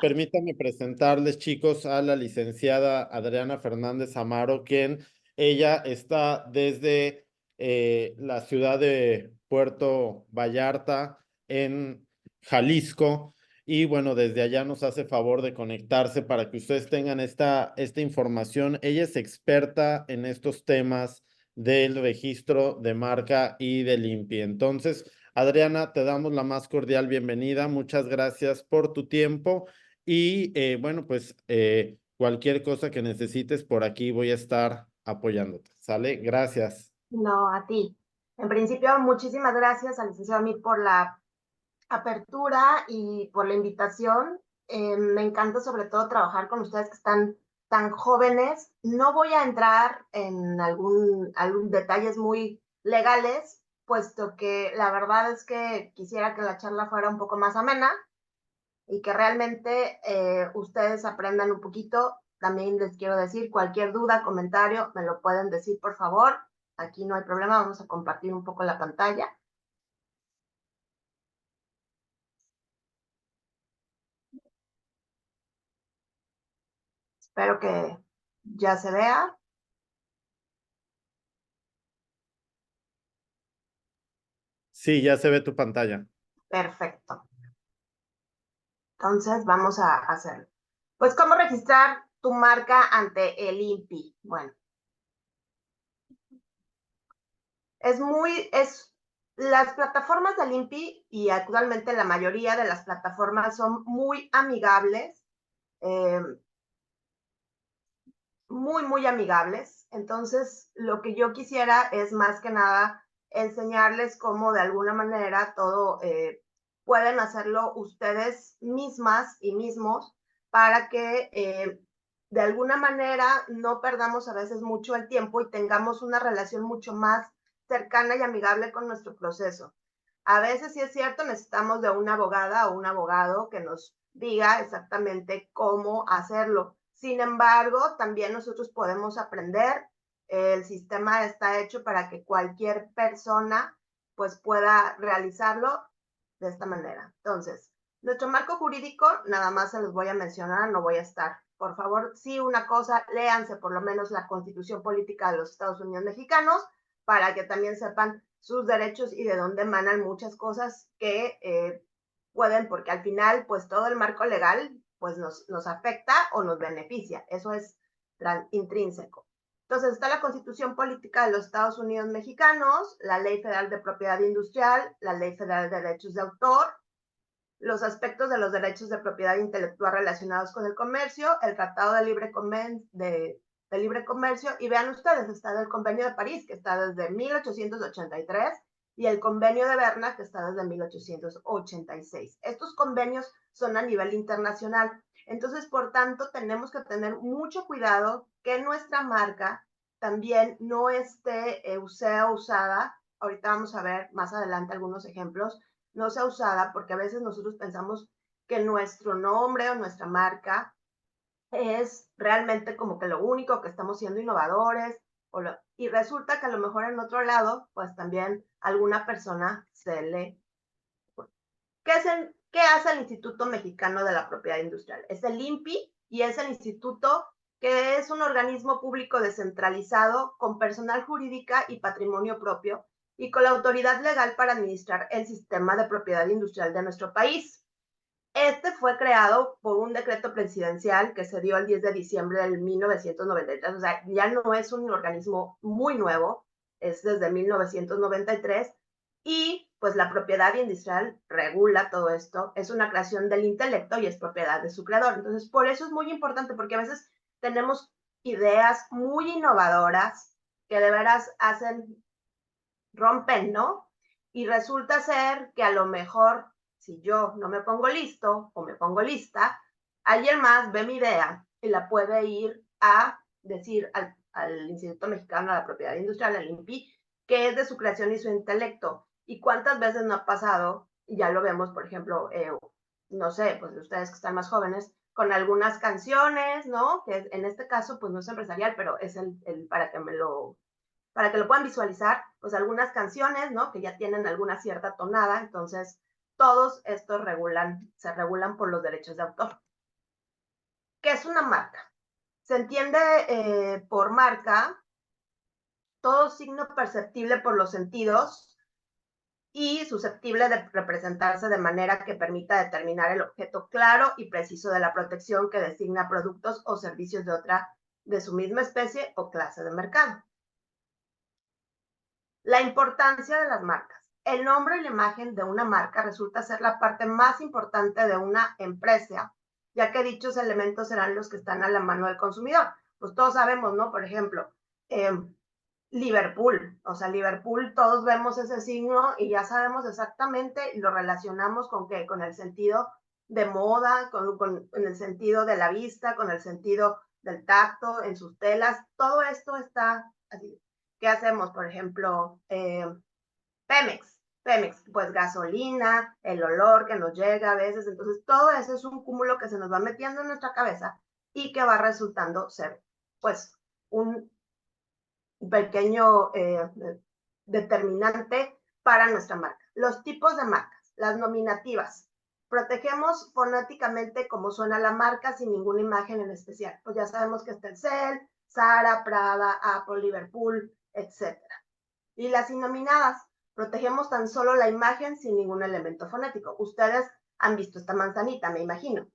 Permítanme presentarles, chicos, a la licenciada Adriana Fernández Amaro, quien ella está desde la ciudad de Puerto Vallarta, en Jalisco, y bueno, desde allá nos hace favor de conectarse para que ustedes tengan esta información. Ella es experta en estos temas del registro de marca y del INPI. Entonces, Adriana, te damos la más cordial bienvenida. Muchas gracias por tu tiempo. Y bueno, pues cualquier cosa que necesites, por aquí voy a estar apoyándote. ¿Sale? Gracias. No, a ti. En principio, muchísimas gracias al licenciado Mir por la apertura y por la invitación. Me encanta sobre todo trabajar con ustedes que están tan jóvenes. No voy a entrar en algún detalles muy legales, puesto que la verdad es que quisiera que la charla fuera un poco más amena y que realmente ustedes aprendan un poquito. También les quiero decir, cualquier duda, comentario, me lo pueden decir, por favor. Aquí no hay problema, vamos a compartir un poco la pantalla. Espero que ya se vea. Sí, ya se ve tu pantalla. Perfecto. Entonces, vamos a hacerlo. Pues, ¿cómo registrar tu marca ante el INPI? Bueno, las plataformas del INPI y actualmente la mayoría de las plataformas son muy amigables, muy amigables. Entonces, lo que yo quisiera es más que nada enseñarles cómo de alguna manera todo pueden hacerlo ustedes mismas y mismos para que de alguna manera no perdamos a veces mucho el tiempo y tengamos una relación mucho más cercana y amigable con nuestro proceso. A veces sí es cierto, necesitamos de una abogada o un abogado que nos diga exactamente cómo hacerlo. Sin embargo, también nosotros podemos aprender. El sistema está hecho para que cualquier persona pues pueda realizarlo de esta manera. Entonces, nuestro marco jurídico, nada más se los voy a mencionar, no voy a estar. Por favor, sí, una cosa, léanse por lo menos la Constitución Política de los Estados Unidos Mexicanos para que también sepan sus derechos y de dónde emanan muchas cosas que pueden, porque al final, pues todo el marco legal pues nos afecta o nos beneficia. Eso es intrínseco. Entonces está la Constitución Política de los Estados Unidos Mexicanos, la Ley Federal de Propiedad Industrial, la Ley Federal de Derechos de Autor, los aspectos de los derechos de propiedad intelectual relacionados con el comercio, el Tratado de Libre Comercio, y vean ustedes, está el Convenio de París, que está desde 1883, y el Convenio de Berna, que está desde 1886. Estos convenios son a nivel internacional. Entonces, por tanto, tenemos que tener mucho cuidado que nuestra marca también no esté sea usada. Ahorita vamos a ver más adelante algunos ejemplos. No sea usada porque a veces nosotros pensamos que nuestro nombre o nuestra marca es realmente como que lo único, que estamos siendo innovadores, y resulta que a lo mejor en otro lado, pues también alguna persona se le... ¿Qué hace el Instituto Mexicano de la Propiedad Industrial? Es el INPI y es el instituto que es un organismo público descentralizado con personal jurídica y patrimonio propio y con la autoridad legal para administrar el sistema de propiedad industrial de nuestro país. Este fue creado por un decreto presidencial que se dio el 10 de diciembre del 1993, o sea, ya no es un organismo muy nuevo, es desde 1993, y pues la propiedad industrial regula todo esto, es una creación del intelecto y es propiedad de su creador. Entonces, por eso es muy importante, porque a veces tenemos ideas muy innovadoras que de veras rompen, ¿no? Y resulta ser que a lo mejor, si yo no me pongo listo o me pongo lista, alguien más ve mi idea y la puede ir a decir al Instituto Mexicano de la Propiedad Industrial, al INPI, que es de su creación y su intelecto. ¿Y cuántas veces no ha pasado? Y ya lo vemos, por ejemplo, no sé, pues ustedes que están más jóvenes, con algunas canciones, ¿no? Que en este caso, pues no es empresarial, pero es para que lo puedan visualizar, pues algunas canciones, ¿no? Que ya tienen alguna cierta tonada, entonces todos estos se regulan por los derechos de autor. ¿Qué es una marca? Se entiende por marca todo signo perceptible por los sentidos y susceptible de representarse de manera que permita determinar el objeto claro y preciso de la protección que designa productos o servicios de su misma especie o clase de mercado. La importancia de las marcas. El nombre y la imagen de una marca resulta ser la parte más importante de una empresa, ya que dichos elementos serán los que están a la mano del consumidor. Pues todos sabemos, ¿no? Por ejemplo, Liverpool. O sea, Liverpool, todos vemos ese signo y ya sabemos exactamente y lo relacionamos con ¿qué? Con el sentido de moda, con el sentido de la vista, con el sentido del tacto, en sus telas. Todo esto está así. ¿Qué hacemos? Por ejemplo, Pemex, pues gasolina, el olor que nos llega a veces. Entonces, todo eso es un cúmulo que se nos va metiendo en nuestra cabeza y que va resultando ser, pues, un pequeño determinante para nuestra marca. Los tipos de marcas, las nominativas. Protegemos fonéticamente como suena la marca sin ninguna imagen en especial. Pues ya sabemos que está el Telcel, Zara, Prada, Apple, Liverpool, etc. Y las innominadas, protegemos tan solo la imagen sin ningún elemento fonético. Ustedes han visto esta manzanita, me imagino.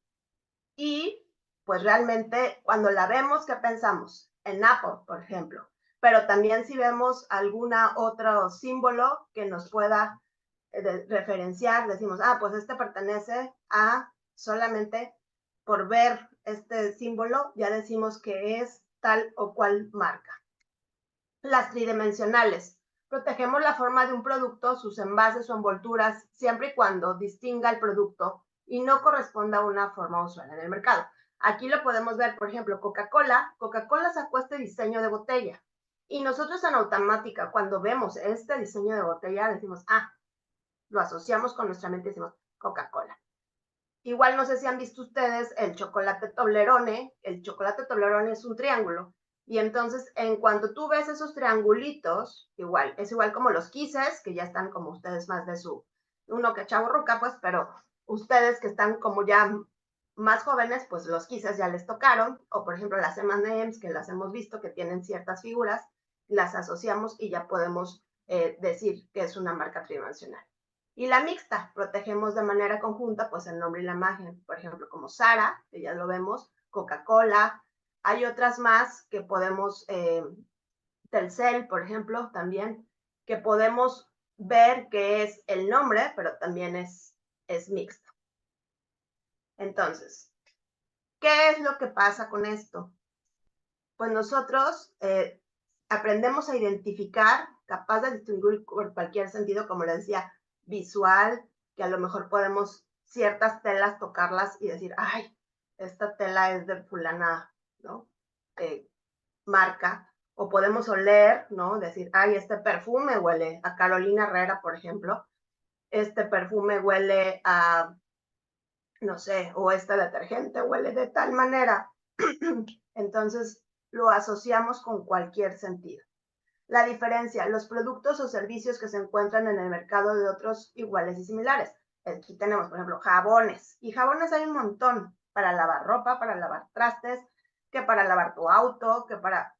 Y pues realmente cuando la vemos, ¿qué pensamos? En Apple, por ejemplo. Pero también si vemos alguna otro símbolo que nos pueda referenciar, decimos, pues este pertenece a, solamente por ver este símbolo, ya decimos que es tal o cual marca. Las tridimensionales. Protegemos la forma de un producto, sus envases o envolturas, siempre y cuando distinga el producto y no corresponda a una forma usual en el mercado. Aquí lo podemos ver, por ejemplo, Coca-Cola. Coca-Cola sacó este diseño de botella. Y nosotros en automática, cuando vemos este diseño de botella, decimos, lo asociamos con nuestra mente y decimos Coca-Cola. Igual no sé si han visto ustedes el chocolate Toblerone. El chocolate Toblerone es un triángulo. Y entonces, en cuanto tú ves esos triangulitos, es igual como los Kisses, que ya están como ustedes más de uno que chavorruca, pues, pero ustedes que están como ya más jóvenes, pues los Kisses ya les tocaron. O por ejemplo las M&M's, que las hemos visto, que tienen ciertas figuras, las asociamos y ya podemos decir que es una marca tridimensional. Y la mixta, protegemos de manera conjunta pues el nombre y la imagen, por ejemplo, como Sara, que ya lo vemos, Coca-Cola. Hay otras más que podemos, Telcel, por ejemplo, también, que podemos ver que es el nombre, pero también es mixto. Entonces, ¿qué es lo que pasa con esto? Pues nosotros aprendemos a identificar, capaz de distinguir por cualquier sentido, como les decía, visual, que a lo mejor podemos ciertas telas tocarlas y decir, esta tela es de fulana, ¿no? Marca. O podemos oler, ¿no? Decir, este perfume huele a Carolina Herrera, por ejemplo. Este perfume huele a, no sé, o este detergente huele de tal manera. Entonces, lo asociamos con cualquier sentido. La diferencia, los productos o servicios que se encuentran en el mercado de otros iguales y similares. Aquí tenemos, por ejemplo, jabones. Y jabones hay un montón para lavar ropa, para lavar trastes, que para lavar tu auto,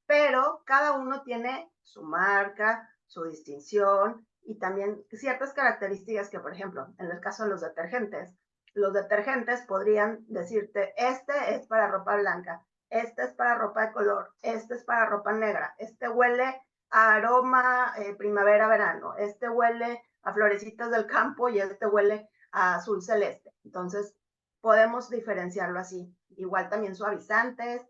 pero cada uno tiene su marca, su distinción y también ciertas características que, por ejemplo, en el caso de los detergentes podrían decirte, este es para ropa blanca, este es para ropa de color, este es para ropa negra, este huele a aroma primavera-verano, este huele a florecitas del campo y este huele a azul celeste. Entonces, podemos diferenciarlo así. Igual también suavizantes,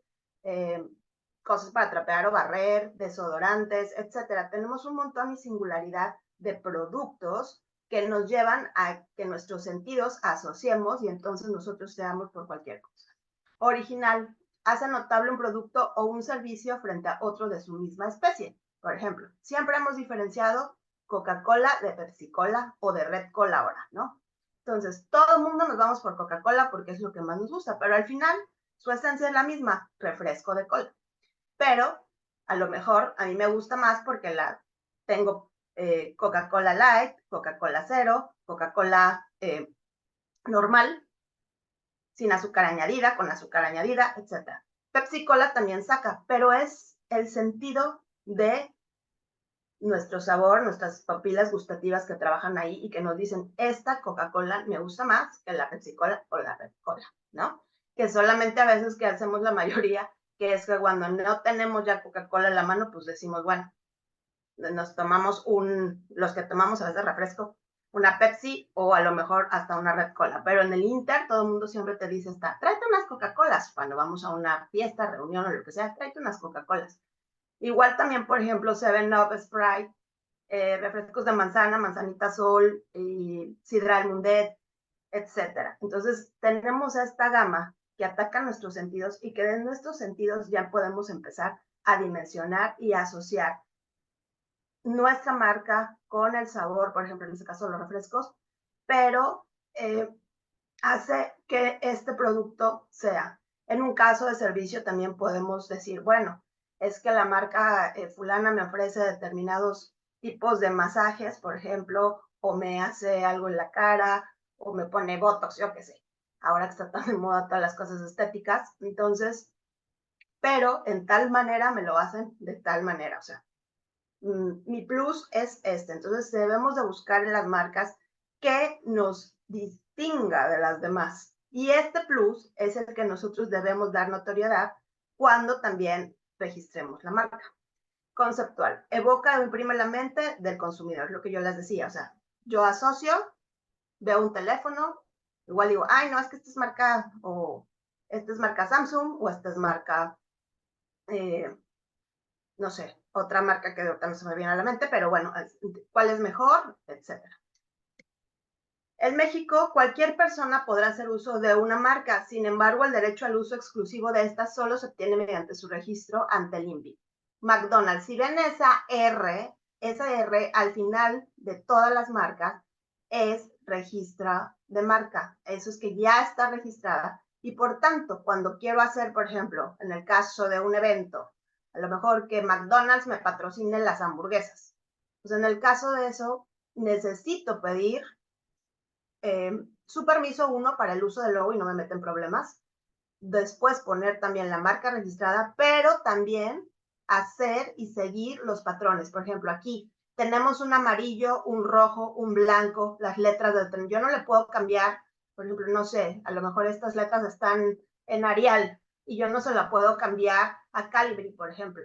cosas para trapear o barrer, desodorantes, etcétera. Tenemos un montón y singularidad de productos que nos llevan a que nuestros sentidos asociemos y entonces nosotros seamos por cualquier cosa. Original, hace notable un producto o un servicio frente a otro de su misma especie. Por ejemplo, siempre hemos diferenciado Coca-Cola de Pepsi-Cola o de Red Cola ahora, ¿no? Entonces, todo el mundo nos vamos por Coca-Cola porque es lo que más nos gusta, pero al final su esencia es la misma, refresco de cola. Pero a lo mejor a mí me gusta más porque tengo Coca-Cola Light, Coca-Cola Cero, Coca-Cola normal, sin azúcar añadida, con azúcar añadida, etc. Pepsi-Cola también saca, pero es el sentido de nuestro sabor, nuestras papilas gustativas que trabajan ahí y que nos dicen, esta Coca-Cola me gusta más que la Pepsi-Cola o la Red Cola, ¿no? Que solamente a veces que hacemos la mayoría, que es que cuando no tenemos ya Coca-Cola en la mano, pues decimos, bueno, nos tomamos los que tomamos a veces refresco, una Pepsi o a lo mejor hasta una Red Cola. Pero en el Inter todo el mundo siempre te dice, tráete unas Coca-Colas. Cuando vamos a una fiesta, reunión o lo que sea, tráete unas Coca-Colas. Igual también, por ejemplo, 7-Up, Sprite, refrescos de manzana, manzanita sol, y sidral mundet, etc. Entonces, tenemos esta gama que ataca nuestros sentidos y que de nuestros sentidos ya podemos empezar a dimensionar y asociar nuestra marca con el sabor, por ejemplo, en este caso los refrescos, pero hace que este producto sea. En un caso de servicio también podemos decir, bueno, es que la marca fulana me ofrece determinados tipos de masajes, por ejemplo, o me hace algo en la cara, o me pone botox, yo qué sé. Ahora que está tan de moda todas las cosas estéticas, entonces, pero en tal manera me lo hacen de tal manera, o sea, mi plus es este. Entonces debemos de buscar en las marcas que nos distinga de las demás. Y este plus es el que nosotros debemos dar notoriedad cuando también registremos la marca. Conceptual, evoca o imprime la mente del consumidor, lo que yo les decía, o sea, yo asocio, veo un teléfono, igual digo, ay, no, es que esta es marca, o esta es marca Samsung, o esta es marca, no sé, otra marca que ahorita no se me viene a la mente, pero bueno, cuál es mejor, etcétera. En México, cualquier persona podrá hacer uso de una marca, sin embargo, el derecho al uso exclusivo de esta solo se obtiene mediante su registro ante el INVI. McDonald's, si ven esa R al final de todas las marcas, es registro de marca. Eso es que ya está registrada y por tanto, cuando quiero hacer, por ejemplo, en el caso de un evento, a lo mejor que McDonald's me patrocine las hamburguesas. Pues en el caso de eso, necesito pedir su permiso, uno, para el uso del logo y no me meten problemas. Después poner también la marca registrada, pero también hacer y seguir los patrones. Por ejemplo, aquí tenemos un amarillo, un rojo, un blanco, las letras del tren. Yo no le puedo cambiar, por ejemplo, no sé, a lo mejor estas letras están en Arial y yo no se la puedo cambiar a Calibri, por ejemplo.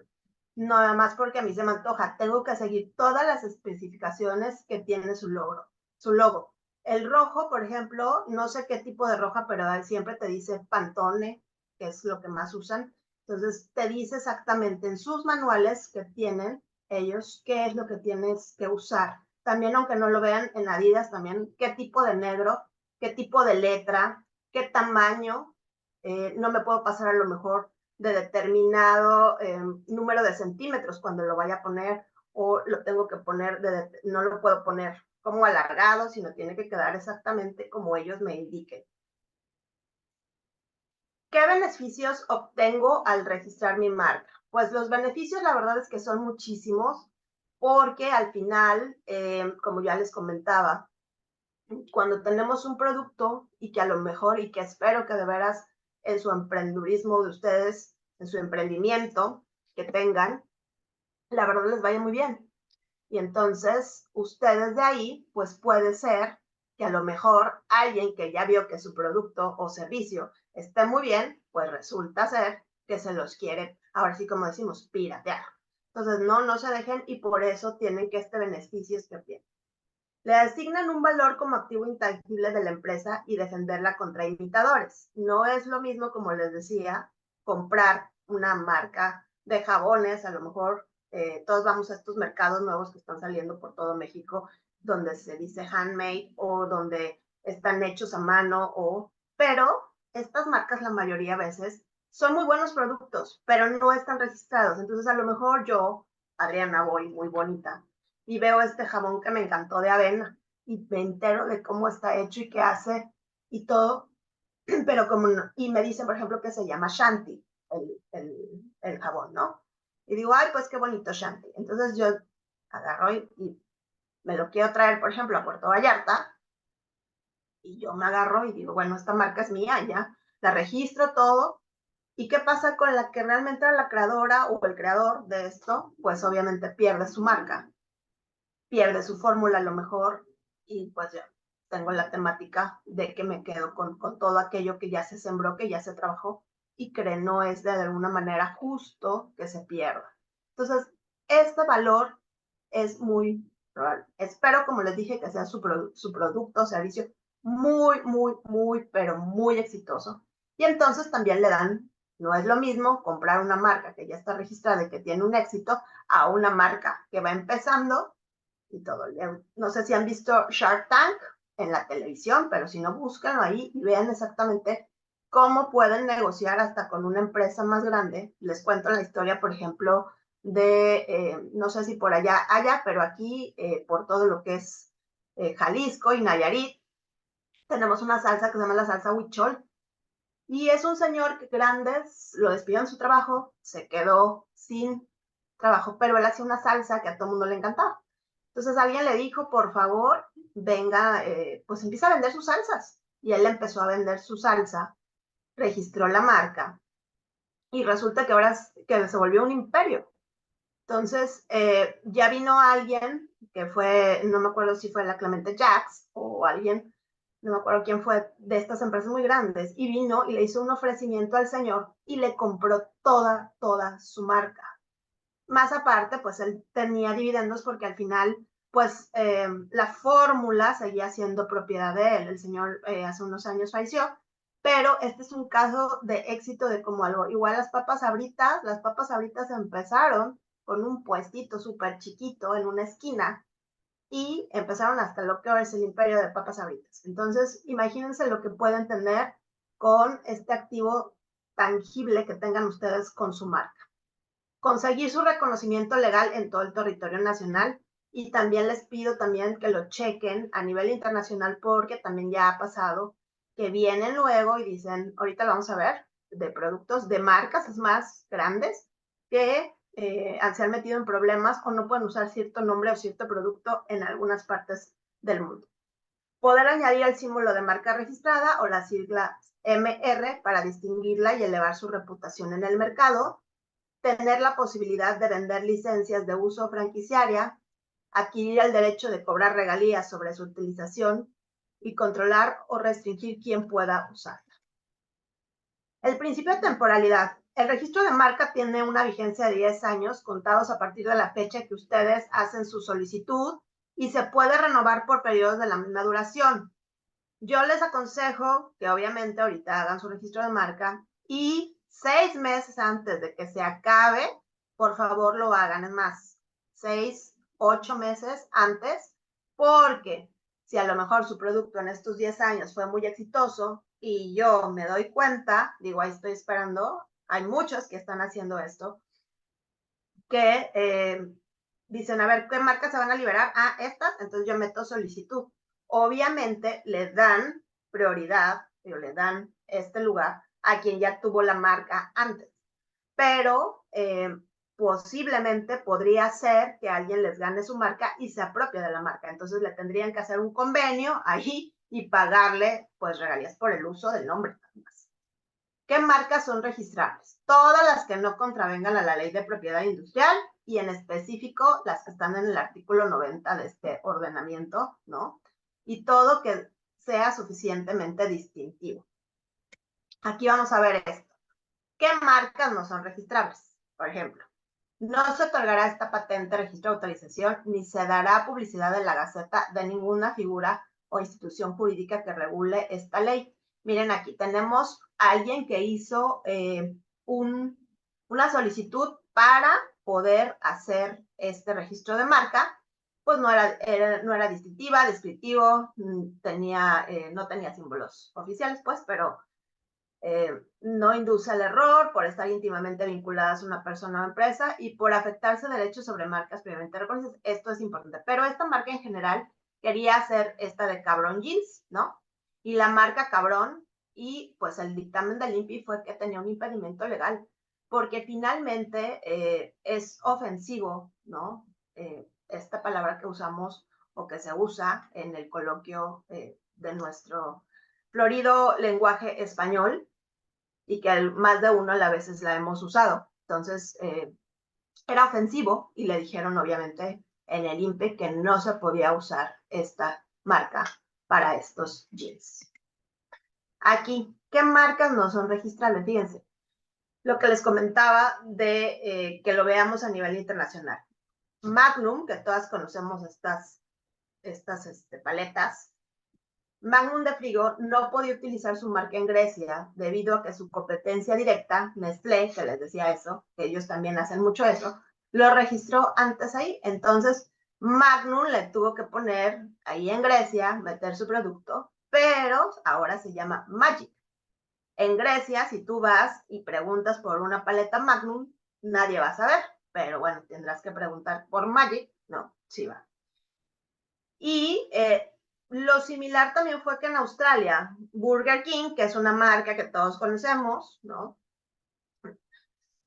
Nada más porque a mí se me antoja. Tengo que seguir todas las especificaciones que tiene su logo. El rojo, por ejemplo, no sé qué tipo de roja, pero siempre te dice Pantone, que es lo que más usan. Entonces, te dice exactamente en sus manuales que tienen ellos qué es lo que tienes que usar. También, aunque no lo vean en Adidas, también qué tipo de negro, qué tipo de letra, qué tamaño. No me puedo pasar a lo mejor de determinado número de centímetros cuando lo vaya a poner, o lo tengo que poner, no lo puedo poner como alargado, sino tiene que quedar exactamente como ellos me indiquen. ¿Qué beneficios obtengo al registrar mi marca? Pues los beneficios, la verdad es que son muchísimos, porque al final, como ya les comentaba, cuando tenemos un producto y que a lo mejor, y que espero que de veras en su emprendurismo de ustedes, en su emprendimiento que tengan, la verdad les vaya muy bien. Y entonces, ustedes de ahí, pues puede ser que a lo mejor alguien que ya vio que su producto o servicio esté muy bien, pues resulta ser que se los quiere, ahora sí como decimos, piratear. Entonces, no se dejen y por eso tienen que este beneficio que obtienen. Le asignan un valor como activo intangible de la empresa y defenderla contra imitadores. No es lo mismo, como les decía, comprar una marca de jabones, a lo mejor todos vamos a estos mercados nuevos que están saliendo por todo México, donde se dice handmade o donde están hechos a mano, pero estas marcas la mayoría de veces son muy buenos productos, pero no están registrados. Entonces a lo mejor yo, Adriana, voy muy bonita y veo este jabón que me encantó de avena y me entero de cómo está hecho y qué hace y todo, pero como no, y me dicen, por ejemplo, que se llama Shanti, el jabón, ¿no? Y digo, ay, pues qué bonito Shanti. Entonces yo agarro y me lo quiero traer, por ejemplo, a Puerto Vallarta, y yo me agarro y digo, bueno, esta marca es mía, ya, la registro todo. ¿Y qué pasa con la que realmente era la creadora o el creador de esto? Pues obviamente pierde su marca, pierde su fórmula a lo mejor, y pues ya tengo la temática de que me quedo con todo aquello que ya se sembró, que ya se trabajó y que no es de alguna manera justo que se pierda. Entonces, este valor es muy probable. Espero, como les dije, que sea su producto o servicio muy, pero muy exitoso. Y entonces también le dan, no es lo mismo comprar una marca que ya está registrada y que tiene un éxito a una marca que va empezando y todo. No sé si han visto Shark Tank en la televisión, pero si no, búsquenlo ahí y vean exactamente cómo pueden negociar hasta con una empresa más grande. Les cuento la historia, por ejemplo, no sé si por allá haya, pero aquí, por todo lo que es Jalisco y Nayarit, tenemos una salsa que se llama la salsa huichol. Y es un señor que grandes lo despidió en su trabajo, se quedó sin trabajo, pero él hacía una salsa que a todo el mundo le encantaba. Entonces alguien le dijo, por favor, venga, pues empieza a vender sus salsas. Y él empezó a vender su salsa, registró la marca y resulta que ahora que se volvió un imperio. Entonces ya vino alguien que fue, no me acuerdo si fue la Clemente Jax o alguien no me acuerdo quién fue, de estas empresas muy grandes, y vino y le hizo un ofrecimiento al señor y le compró toda su marca. Más aparte, pues él tenía dividendos porque al final, pues la fórmula seguía siendo propiedad de él. El señor hace unos años falleció, pero este es un caso de éxito de como algo. Igual las papas Sabritas empezaron con un puestito súper chiquito en una esquina y empezaron hasta lo que ahora es el imperio de papas Sabritas. Entonces, imagínense lo que pueden tener con este activo tangible que tengan ustedes con su marca. Conseguir su reconocimiento legal en todo el territorio nacional, y también les pido también que lo chequen a nivel internacional, porque también ya ha pasado que vienen luego y dicen, ahorita lo vamos a ver, de productos, de marcas más grandes que se han metido en problemas o no pueden usar cierto nombre o cierto producto en algunas partes del mundo. Poder añadir el símbolo de marca registrada o la sigla MR para distinguirla y elevar su reputación en el mercado. Tener la posibilidad de vender licencias de uso franquiciaria, adquirir el derecho de cobrar regalías sobre su utilización y controlar o restringir quién pueda usarla. El principio de temporalidad. El registro de marca tiene una vigencia de 10 años contados a partir de la fecha que ustedes hacen su solicitud y se puede renovar por periodos de la misma duración. Yo les aconsejo que obviamente ahorita hagan su registro de marca y 6 meses antes de que se acabe, por favor lo hagan. Es más, 6, 8 meses antes, porque si a lo mejor su producto en estos 10 años fue muy exitoso y yo me doy cuenta, digo, ahí estoy esperando, hay muchos que están haciendo esto, que dicen, a ver, ¿qué marcas se van a liberar? Ah, estas, entonces yo meto solicitud. Obviamente le dan prioridad, pero le dan este lugar a quien ya tuvo la marca antes. Pero posiblemente podría ser que alguien les gane su marca y se apropie de la marca. Entonces le tendrían que hacer un convenio ahí y pagarle pues regalías por el uso del nombre. ¿Qué marcas son registrables? Todas las que no contravengan a la ley de propiedad industrial y en específico las que están en el artículo 90 de este ordenamiento, ¿no? Y todo que sea suficientemente distintivo. Aquí vamos a ver esto. ¿Qué marcas no son registrables? Por ejemplo, no se otorgará esta patente, registro de autorización, ni se dará publicidad en la Gaceta de ninguna figura o institución jurídica que regule esta ley. Miren, aquí tenemos a alguien que hizo una solicitud para poder hacer este registro de marca. Pues no era distintiva, descriptivo, no tenía símbolos oficiales, pues, pero no induce al error por estar íntimamente vinculadas a una persona o empresa y por afectarse derechos sobre marcas previamente reconocidas. Esto es importante. Pero esta marca en general quería hacer esta de Cabrón Jeans, ¿no? Y la marca Cabrón, y pues el dictamen del INPI fue que tenía un impedimento legal, porque finalmente es ofensivo, ¿no? Esta palabra que usamos o que se usa en el coloquio de nuestro florido lenguaje español, y que más de uno a la veces la hemos usado. Entonces, era ofensivo y le dijeron, obviamente, en el INPE que no se podía usar esta marca para estos jeans. Aquí, ¿qué marcas no son registrables? Fíjense, lo que les comentaba de que lo veamos a nivel internacional. Magnum, que todas conocemos estas paletas, Magnum de Frigo no podía utilizar su marca en Grecia debido a que su competencia directa, Nestlé, que les decía eso, que ellos también hacen mucho eso, lo registró antes ahí. Entonces, Magnum le tuvo que poner ahí en Grecia, meter su producto, pero ahora se llama Magic. En Grecia, si tú vas y preguntas por una paleta Magnum, nadie va a saber, pero bueno, tendrás que preguntar por Magic, no, sí va. Y lo similar también fue que en Australia, Burger King, que es una marca que todos conocemos, ¿no?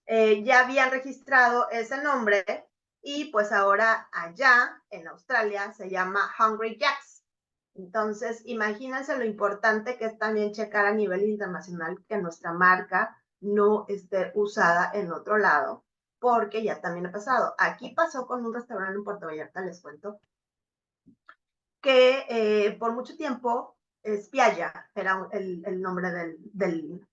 Ya habían registrado ese nombre y pues ahora allá en Australia se llama Hungry Jacks. Entonces, imagínense lo importante que es también checar a nivel internacional que nuestra marca no esté usada en otro lado, porque ya también ha pasado. Aquí pasó con un restaurante en Puerto Vallarta, les cuento, que por mucho tiempo Spiaggia era el nombre del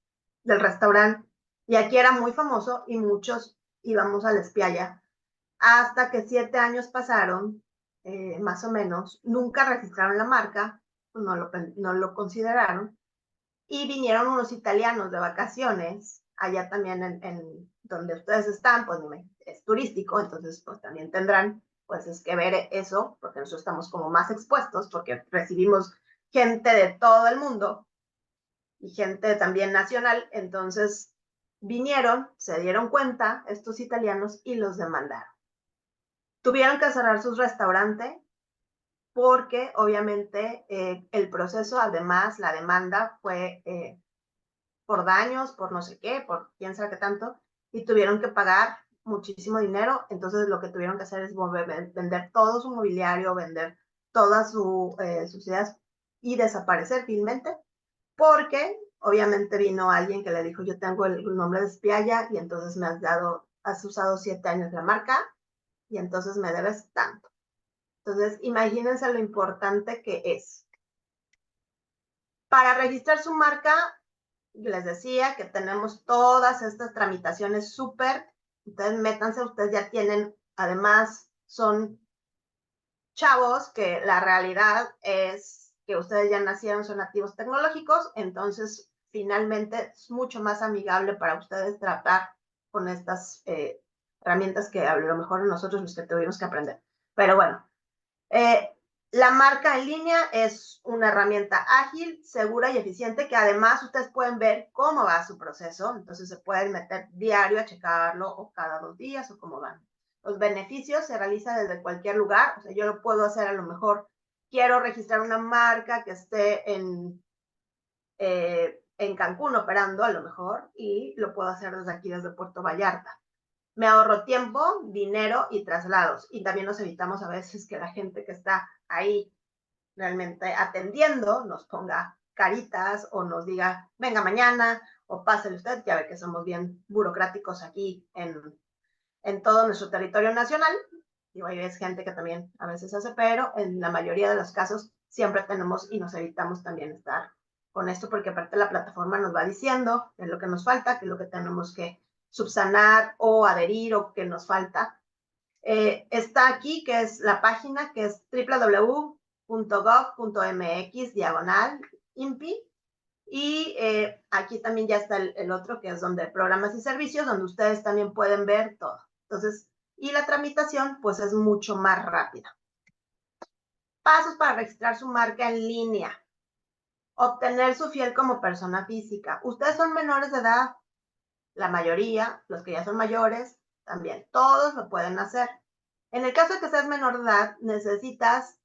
restaurante. Y aquí era muy famoso y muchos íbamos a la Spiaggia. Hasta que 7 años pasaron, más o menos, nunca registraron la marca, no lo consideraron, y vinieron unos italianos de vacaciones, allá también en donde ustedes están, pues es turístico, entonces pues también tendrán pues es que ver eso, porque nosotros estamos como más expuestos, porque recibimos gente de todo el mundo y gente también nacional, entonces vinieron, se dieron cuenta estos italianos y los demandaron. Tuvieron que cerrar sus restaurantes porque obviamente el proceso, además, la demanda fue por daños, por no sé qué, por quién sabe qué tanto, y tuvieron que pagar muchísimo dinero, entonces lo que tuvieron que hacer es vender todo su mobiliario, vender todas sus ideas y desaparecer finalmente, porque obviamente vino alguien que le dijo, yo tengo el nombre de Spiaggia y entonces has usado 7 años la marca y entonces me debes tanto. Entonces, imagínense lo importante que es. Para registrar su marca, les decía que tenemos todas estas tramitaciones súper. Ustedes métanse, ustedes ya tienen, además, son chavos que la realidad es que ustedes ya nacieron, son nativos tecnológicos, entonces finalmente es mucho más amigable para ustedes tratar con estas herramientas que a lo mejor nosotros los que tuvimos que aprender. Pero bueno, la marca en línea es una herramienta ágil, segura y eficiente que además ustedes pueden ver cómo va su proceso, entonces se pueden meter diario a checarlo o cada 2 días o cómo van. Los beneficios se realizan desde cualquier lugar, o sea, yo lo puedo hacer a lo mejor, quiero registrar una marca que esté en Cancún operando a lo mejor y lo puedo hacer desde aquí, desde Puerto Vallarta. Me ahorro tiempo, dinero y traslados. Y también nos evitamos a veces que la gente que está ahí realmente atendiendo nos ponga caritas o nos diga, venga mañana o pásele usted. Ya ve que somos bien burocráticos aquí en todo nuestro territorio nacional. Y hay gente que también a veces hace, pero en la mayoría de los casos siempre tenemos y nos evitamos también estar con esto, porque aparte la plataforma nos va diciendo qué es lo que nos falta, qué es lo que tenemos que subsanar o adherir o que nos falta. Está aquí, que es la página, que es www.gov.mx/INPI. Y aquí también ya está el otro, que es donde programas y servicios, donde ustedes también pueden ver todo. Entonces, y la tramitación, pues es mucho más rápida. Pasos para registrar su marca en línea. Obtener su fiel como persona física. Ustedes son menores de edad, la mayoría, los que ya son mayores, también, todos lo pueden hacer. En el caso de que seas menor de edad, necesitas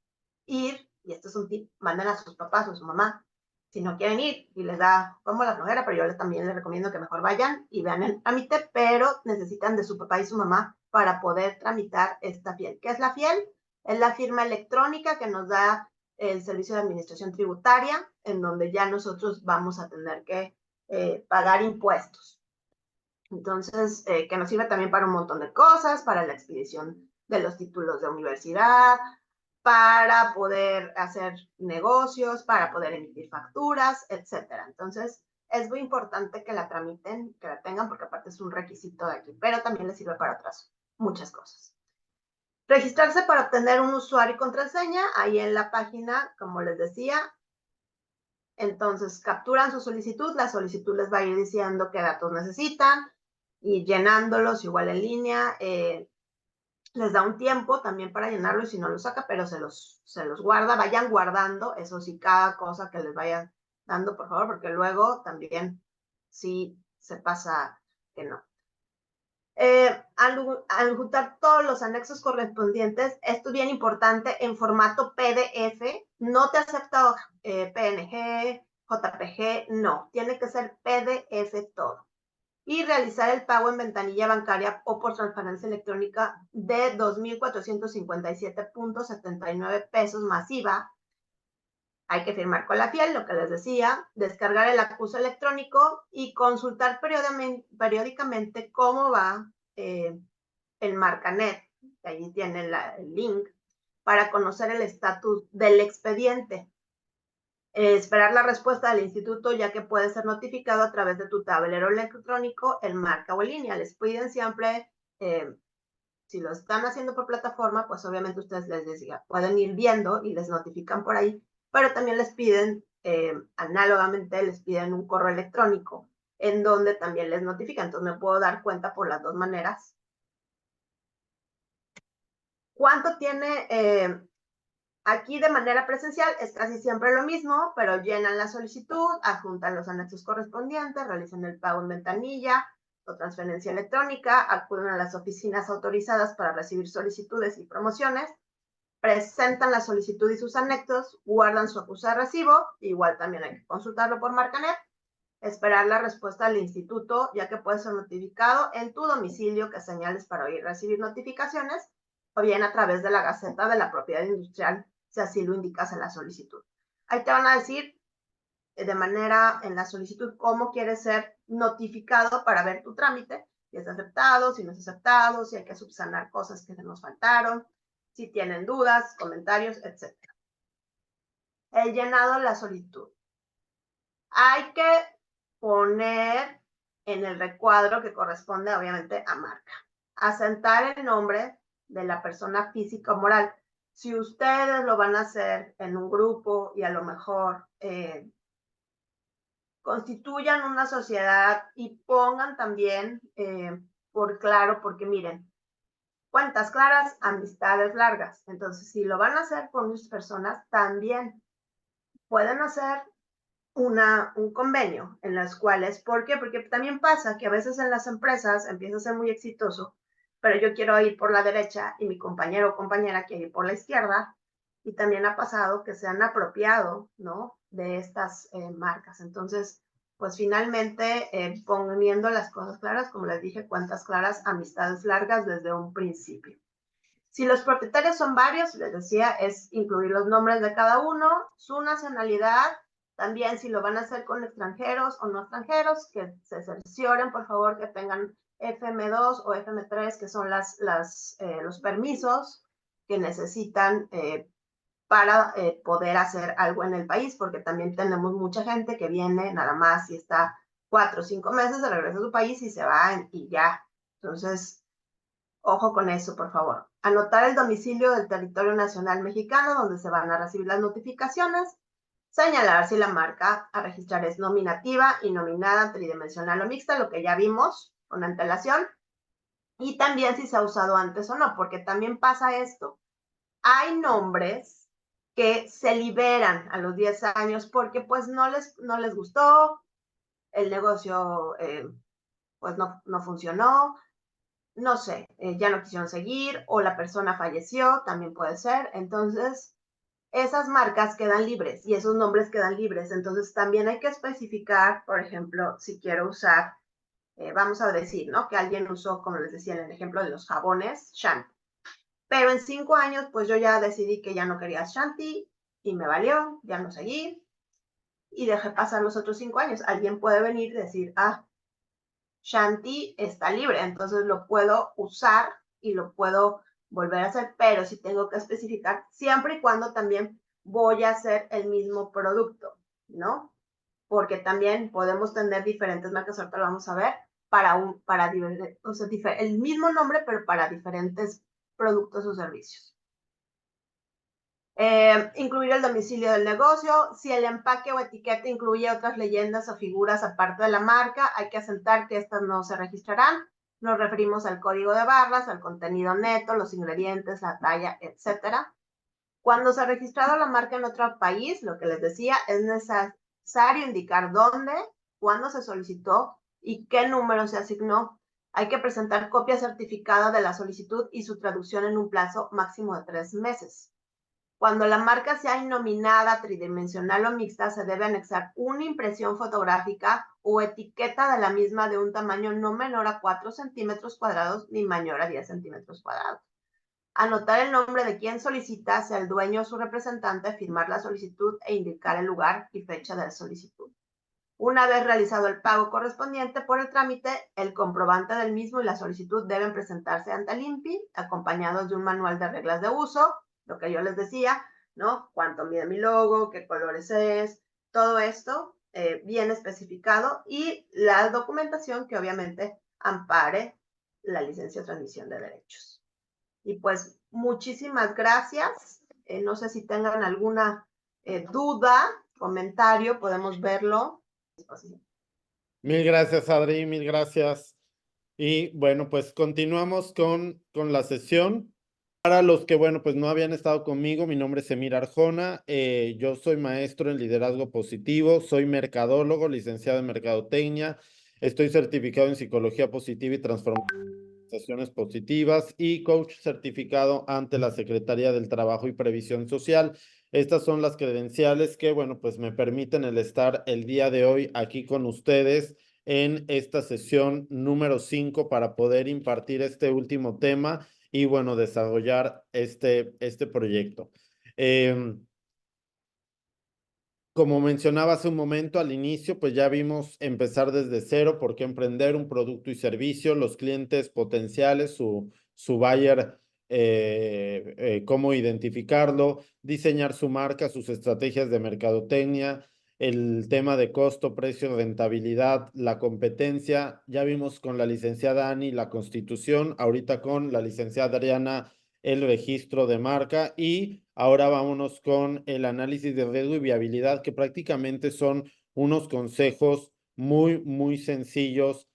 ir, y esto es un tip, manden a sus papás o a su mamá, si no quieren ir y les da como la flojera, pero yo también les recomiendo que mejor vayan y vean el trámite, pero necesitan de su papá y su mamá para poder tramitar esta fiel. ¿Qué es la fiel? Es la firma electrónica que nos da el Servicio de Administración Tributaria, en donde ya nosotros vamos a tener que pagar impuestos. Entonces, que nos sirve también para un montón de cosas, para la expedición de los títulos de universidad, para poder hacer negocios, para poder emitir facturas, etcétera. Entonces, es muy importante que la tramiten, que la tengan, porque aparte es un requisito de aquí, pero también les sirve para otras muchas cosas. Registrarse para obtener un usuario y contraseña, ahí en la página, como les decía. Entonces, capturan su solicitud, la solicitud les va a ir diciendo qué datos necesitan y llenándolos igual en línea. Les da un tiempo también para llenarlo y si no lo saca, pero se los guarda, vayan guardando, eso sí, cada cosa que les vayan dando, por favor, porque luego también sí se pasa que no. Al juntar todos los anexos correspondientes, esto es bien importante, en formato PDF, no te acepta PNG, JPG, no, tiene que ser PDF todo. Y realizar el pago en ventanilla bancaria o por transferencia electrónica de 2,457.79 pesos masiva. Hay que firmar con la fiel, lo que les decía, descargar el acuse electrónico y consultar periódicamente cómo va el Marcanet, que allí tienen el link, para conocer el estatus del expediente. Esperar la respuesta del instituto, ya que puede ser notificado a través de tu tablero electrónico, en marca o en línea. Les piden siempre, si lo están haciendo por plataforma, pues obviamente ustedes les decían, pueden ir viendo y les notifican por ahí, pero también les piden, análogamente, les piden un correo electrónico en donde también les notifican. Entonces me puedo dar cuenta por las dos maneras. ¿Cuánto tiene? Aquí de manera presencial es casi siempre lo mismo, pero llenan la solicitud, adjuntan los anexos correspondientes, realizan el pago en ventanilla o transferencia electrónica, acuden a las oficinas autorizadas para recibir solicitudes y promociones, presentan la solicitud y sus anexos, guardan su acuse de recibo, igual también hay que consultarlo por Marcanet, esperar la respuesta del instituto, ya que puede ser notificado en tu domicilio que señales para oír recibir notificaciones, o bien a través de la Gaceta de la Propiedad Industrial, si así lo indicas en la solicitud. Ahí te van a decir de manera en la solicitud cómo quieres ser notificado para ver tu trámite, si es aceptado, si no es aceptado, si hay que subsanar cosas que se nos faltaron, si tienen dudas, comentarios, etc. El llenado de la solicitud. Hay que poner en el recuadro que corresponde obviamente a marca. Asentar el nombre de la persona física o moral. Si ustedes lo van a hacer en un grupo y a lo mejor constituyan una sociedad y pongan también por claro, porque miren, cuentas claras, amistades largas. Entonces, si lo van a hacer con muchas personas, también pueden hacer un convenio en las cuales, ¿por qué? Porque también pasa que a veces en las empresas empieza a ser muy exitoso, pero yo quiero ir por la derecha y mi compañero o compañera quiere ir por la izquierda, y también ha pasado que se han apropiado, ¿no?, de estas marcas. Entonces, pues finalmente poniendo las cosas claras, como les dije, cuentas claras, amistades largas desde un principio. Si los propietarios son varios, les decía, es incluir los nombres de cada uno, su nacionalidad, también si lo van a hacer con extranjeros o no extranjeros, que se cercioren, por favor, que tengan FM2 o FM3, que son los permisos que necesitan para poder hacer algo en el país, porque también tenemos mucha gente que viene nada más y está 4 o 5 meses, se regresa a su país y se va y ya. Entonces, ojo con eso, por favor. Anotar el domicilio del territorio nacional mexicano donde se van a recibir las notificaciones. Señalar si la marca a registrar es nominativa, innominada, tridimensional o mixta, lo que ya vimos con antelación. Y también si se ha usado antes o no, porque también pasa esto. Hay nombres que se liberan a los 10 años porque pues no les gustó, el negocio pues no funcionó, no sé, ya no quisieron seguir o la persona falleció, también puede ser. Entonces, esas marcas quedan libres y esos nombres quedan libres. Entonces, también hay que especificar, por ejemplo, si quiero usar, vamos a decir, ¿no?, que alguien usó, como les decía en el ejemplo de los jabones, Shanti. Pero en 5 años, pues yo ya decidí que ya no quería Shanti y me valió, ya no seguí y dejé pasar los otros 5 años. Alguien puede venir y decir, Shanti está libre, entonces lo puedo usar y lo puedo volver a hacer, pero sí tengo que especificar siempre y cuando también voy a hacer el mismo producto, ¿no? Porque también podemos tener diferentes marcas, ahorita lo vamos a ver, o sea, el mismo nombre, pero para diferentes productos o servicios. Incluir el domicilio del negocio. Si el empaque o etiqueta incluye otras leyendas o figuras aparte de la marca, hay que asentar que estas no se registrarán. Nos referimos al código de barras, al contenido neto, los ingredientes, la talla, etc. Cuando se ha registrado la marca en otro país, lo que les decía, es necesario indicar dónde, cuándo se solicitó y qué número se asignó. Hay que presentar copia certificada de la solicitud y su traducción en un plazo máximo de 3 meses. Cuando la marca sea innominada, tridimensional o mixta, se debe anexar una impresión fotográfica o etiqueta de la misma de un tamaño no menor a 4 centímetros cuadrados ni mayor a 10 centímetros cuadrados. Anotar el nombre de quien solicita, sea el dueño o su representante, firmar la solicitud e indicar el lugar y fecha de la solicitud. Una vez realizado el pago correspondiente por el trámite, el comprobante del mismo y la solicitud deben presentarse ante el INPI, acompañados de un manual de reglas de uso, lo que yo les decía, ¿no? Cuánto mide mi logo, qué colores es, todo esto bien especificado y la documentación que obviamente ampare la licencia de transmisión de derechos. Y pues muchísimas gracias. No sé si tengan alguna duda, comentario, podemos verlo. Mil gracias, Adri, mil gracias. Y bueno, pues continuamos con la sesión. Para los que, bueno, pues no habían estado conmigo, mi nombre es Emir Arjona, yo soy maestro en liderazgo positivo, soy mercadólogo, licenciado en mercadotecnia, estoy certificado en psicología positiva y transformaciones positivas y coach certificado ante la Secretaría del Trabajo y Previsión Social. Estas son las credenciales que, bueno, pues me permiten el estar el día de hoy aquí con ustedes en esta sesión número 5 para poder impartir este último tema y bueno, desarrollar este proyecto. Como mencionaba hace un momento al inicio, pues ya vimos empezar desde cero, por qué emprender un producto y servicio, los clientes potenciales, su buyer, cómo identificarlo, diseñar su marca, sus estrategias de mercadotecnia, el tema de costo, precio, rentabilidad, la competencia. Ya vimos con la licenciada Ani la constitución, ahorita con la licenciada Adriana el registro de marca y ahora vámonos con el análisis de riesgo y viabilidad, que prácticamente son unos consejos muy sencillos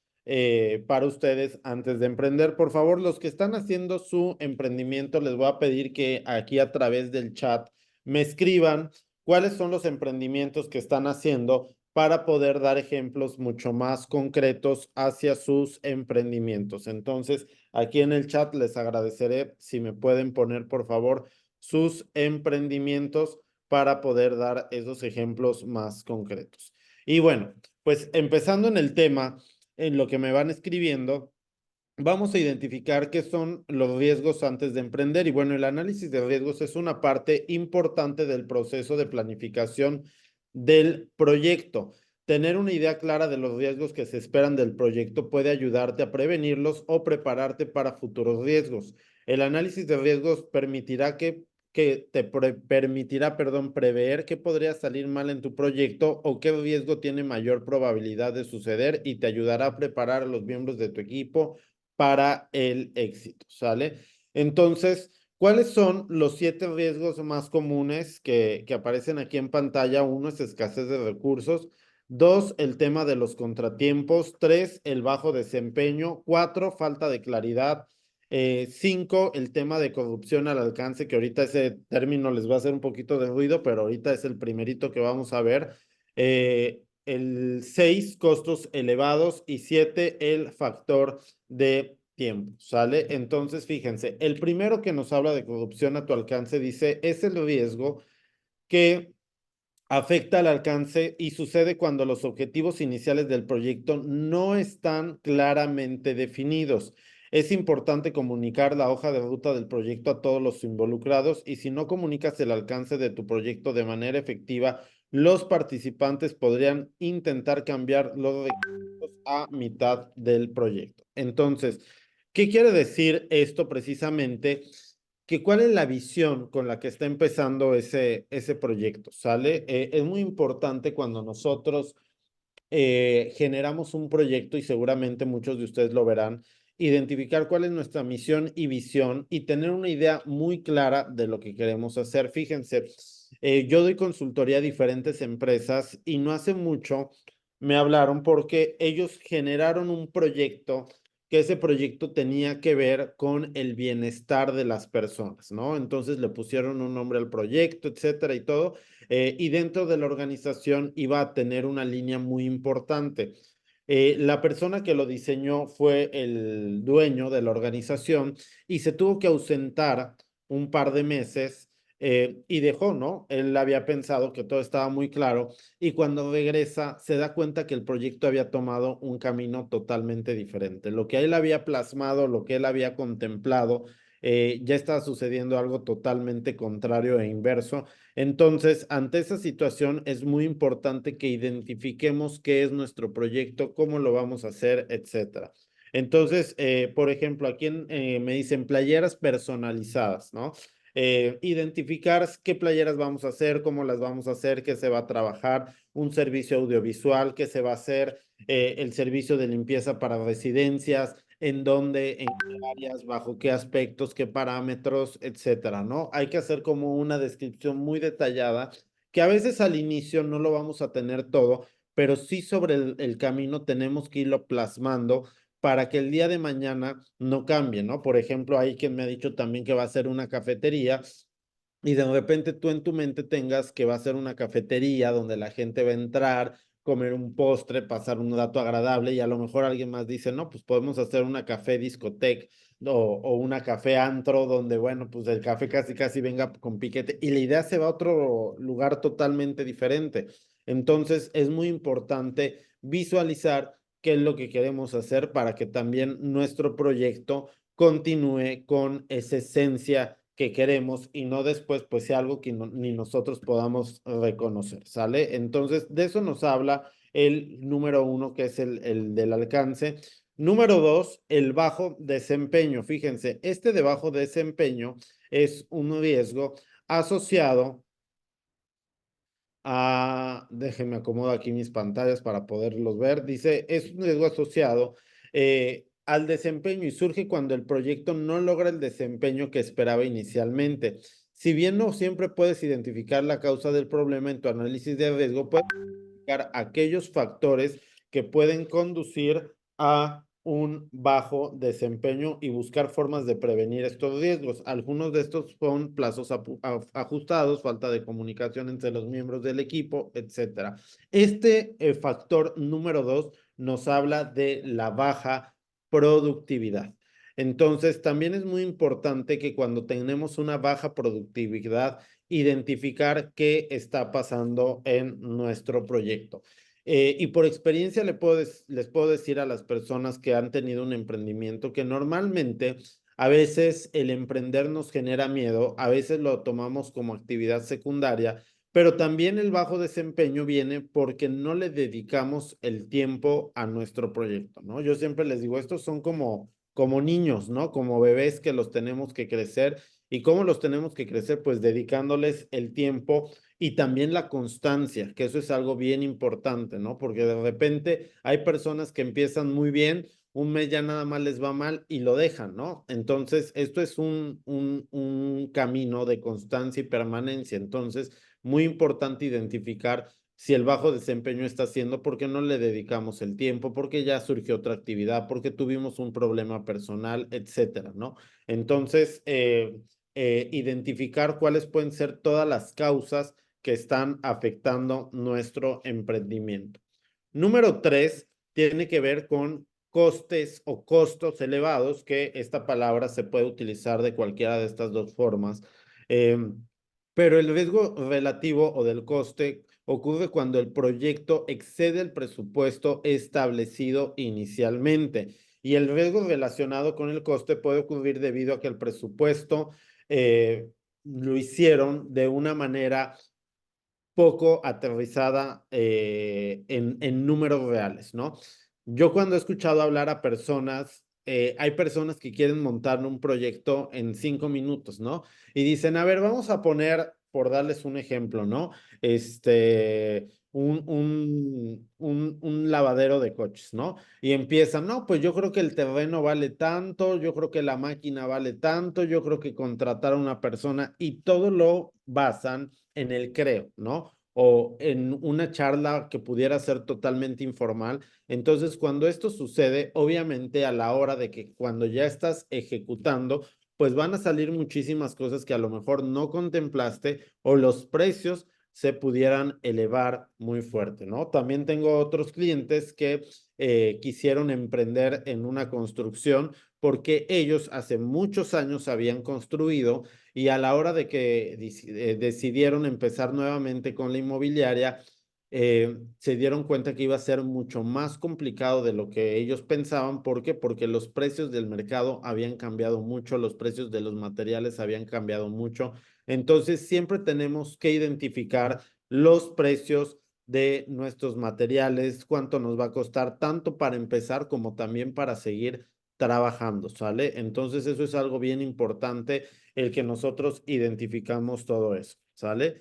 para ustedes antes de emprender. Por favor, los que están haciendo su emprendimiento, les voy a pedir que aquí a través del chat me escriban cuáles son los emprendimientos que están haciendo para poder dar ejemplos mucho más concretos hacia sus emprendimientos. Entonces, aquí en el chat les agradeceré si me pueden poner, por favor, sus emprendimientos para poder dar esos ejemplos más concretos. Y bueno, pues empezando en el tema, en lo que me van escribiendo, vamos a identificar qué son los riesgos antes de emprender. Y bueno, el análisis de riesgos es una parte importante del proceso de planificación del proyecto. Tener una idea clara de los riesgos que se esperan del proyecto puede ayudarte a prevenirlos o prepararte para futuros riesgos. El análisis de riesgos permitirá prever qué podría salir mal en tu proyecto o qué riesgo tiene mayor probabilidad de suceder y te ayudará a preparar a los miembros de tu equipo para el éxito, ¿sale? Entonces, ¿cuáles son los 7 riesgos más comunes que aparecen aquí en pantalla? 1 es escasez de recursos. 2, el tema de los contratiempos. 3, el bajo desempeño. 4, falta de claridad. 5, el tema de corrupción al alcance, que ahorita ese término les va a hacer un poquito de ruido, pero ahorita es el primerito que vamos a ver. El 6, costos elevados. Y 7, el factor de tiempo, ¿sale? Entonces, fíjense, el primero que nos habla de corrupción a tu alcance dice, es el riesgo que afecta al alcance y sucede cuando los objetivos iniciales del proyecto no están claramente definidos. Es importante comunicar la hoja de ruta del proyecto a todos los involucrados y si no comunicas el alcance de tu proyecto de manera efectiva, los participantes podrían intentar cambiar los requisitos a mitad del proyecto. Entonces, ¿qué quiere decir esto precisamente? Que cuál es la visión con la que está empezando ese proyecto, ¿sale? Es muy importante cuando nosotros generamos un proyecto y seguramente muchos de ustedes lo verán, identificar cuál es nuestra misión y visión y tener una idea muy clara de lo que queremos hacer. Fíjense, yo doy consultoría a diferentes empresas y no hace mucho me hablaron porque ellos generaron un proyecto que ese proyecto tenía que ver con el bienestar de las personas, ¿no? Entonces le pusieron un nombre al proyecto, etcétera y todo, y dentro de la organización iba a tener una línea muy importante. La persona que lo diseñó fue el dueño de la organización y se tuvo que ausentar un par de meses y dejó, ¿no? Él había pensado que todo estaba muy claro y cuando regresa se da cuenta que el proyecto había tomado un camino totalmente diferente. Lo que él había plasmado, lo que él había contemplado, ya estaba sucediendo algo totalmente contrario e inverso. Entonces, ante esa situación es muy importante que identifiquemos qué es nuestro proyecto, cómo lo vamos a hacer, etcétera. Entonces, por ejemplo, aquí me dicen playeras personalizadas, ¿no? identificar qué playeras vamos a hacer, cómo las vamos a hacer, qué se va a trabajar, un servicio audiovisual, qué se va a hacer, el servicio de limpieza para residencias, en dónde, en qué áreas, bajo qué aspectos, qué parámetros, etcétera, ¿no? Hay que hacer como una descripción muy detallada, que a veces al inicio no lo vamos a tener todo, pero sí sobre el camino tenemos que irlo plasmando para que el día de mañana no cambie, ¿no? Por ejemplo, hay quien me ha dicho también que va a ser una cafetería y de repente tú en tu mente tengas que va a ser una cafetería donde la gente va a entrar, comer un postre, pasar un rato agradable y a lo mejor alguien más dice, no, pues podemos hacer una café discoteca o una café antro donde, bueno, pues el café casi casi venga con piquete y la idea se va a otro lugar totalmente diferente. Entonces es muy importante visualizar qué es lo que queremos hacer para que también nuestro proyecto continúe con esa esencia que queremos y no después pues sea algo que ni nosotros podamos reconocer, ¿sale? Entonces de eso nos habla el número 1, que es el del alcance. Número 2, el bajo desempeño. Fíjense, este de bajo desempeño es un riesgo asociado déjenme acomodo aquí mis pantallas para poderlos ver. Dice, es un riesgo asociado al desempeño y surge cuando el proyecto no logra el desempeño que esperaba inicialmente. Si bien no siempre puedes identificar la causa del problema en tu análisis de riesgo, puedes identificar aquellos factores que pueden conducir a un bajo desempeño y buscar formas de prevenir estos riesgos. Algunos de estos son plazos ajustados, falta de comunicación entre los miembros del equipo, etcétera. Este factor número 2 nos habla de la baja productividad. Entonces, también es muy importante que cuando tenemos una baja productividad, identificar qué está pasando en nuestro proyecto. Y por experiencia les puedo decir a las personas que han tenido un emprendimiento que normalmente a veces el emprender nos genera miedo, a veces lo tomamos como actividad secundaria, pero también el bajo desempeño viene porque no le dedicamos el tiempo a nuestro proyecto, ¿no? Yo siempre les digo, estos son como niños, ¿no? Como bebés que los tenemos que crecer. ¿Y cómo los tenemos que crecer? Pues dedicándoles el tiempo y también la constancia, que eso es algo bien importante, ¿no? Porque de repente hay personas que empiezan muy bien, un mes ya nada más les va mal y lo dejan, ¿no? Entonces, esto es un camino de constancia y permanencia. Entonces, muy importante identificar si el bajo desempeño está haciendo porque no le dedicamos el tiempo, porque ya surgió otra actividad, porque tuvimos un problema personal, etcétera, ¿no? Entonces, identificar cuáles pueden ser todas las causas que están afectando nuestro emprendimiento. Número 3 tiene que ver con costes o costos elevados, que esta palabra se puede utilizar de cualquiera de estas dos formas. Pero el riesgo relativo o del coste ocurre cuando el proyecto excede el presupuesto establecido inicialmente. Y el riesgo relacionado con el coste puede ocurrir debido a que el presupuesto lo hicieron de una manera poco aterrizada en números reales, ¿no? Yo cuando he escuchado hablar a personas, hay personas que quieren montar un proyecto en 5 minutos, ¿no? Y dicen, a ver, vamos a poner, por darles un ejemplo, ¿no? Un lavadero de coches, ¿no? Y empiezan, no, pues yo creo que el terreno vale tanto, yo creo que la máquina vale tanto, yo creo que contratar a una persona y todo lo basan en el creo, ¿no? O en una charla que pudiera ser totalmente informal. Entonces, cuando esto sucede, obviamente a la hora de que cuando ya estás ejecutando, pues van a salir muchísimas cosas que a lo mejor no contemplaste o los precios se pudieran elevar muy fuerte, ¿no? También tengo otros clientes que quisieron emprender en una construcción porque ellos hace muchos años habían construido y a la hora de que decidieron empezar nuevamente con la inmobiliaria, se dieron cuenta que iba a ser mucho más complicado de lo que ellos pensaban. ¿Por qué? Porque los precios del mercado habían cambiado mucho, los precios de los materiales habían cambiado mucho. Entonces, siempre tenemos que identificar los precios de nuestros materiales, cuánto nos va a costar, tanto para empezar como también para seguir trabajando, ¿sale? Entonces eso es algo bien importante, el que nosotros identificamos todo eso, ¿sale?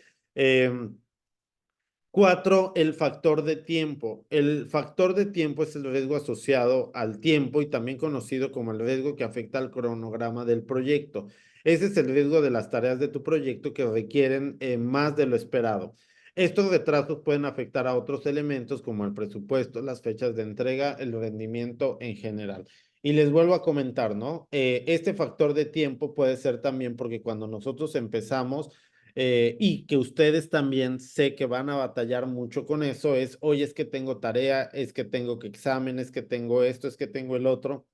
4, el factor de tiempo. El factor de tiempo es el riesgo asociado al tiempo y también conocido como el riesgo que afecta al cronograma del proyecto. Ese es el riesgo de las tareas de tu proyecto que requieren más de lo esperado. Estos retrasos pueden afectar a otros elementos como el presupuesto, las fechas de entrega, el rendimiento en general. Y les vuelvo a comentar, ¿no? Este factor de tiempo puede ser también porque cuando nosotros empezamos y que ustedes también sé que van a batallar mucho con eso, es, oye, es que tengo tarea, es que tengo que examen, es que tengo esto, es que tengo el otro.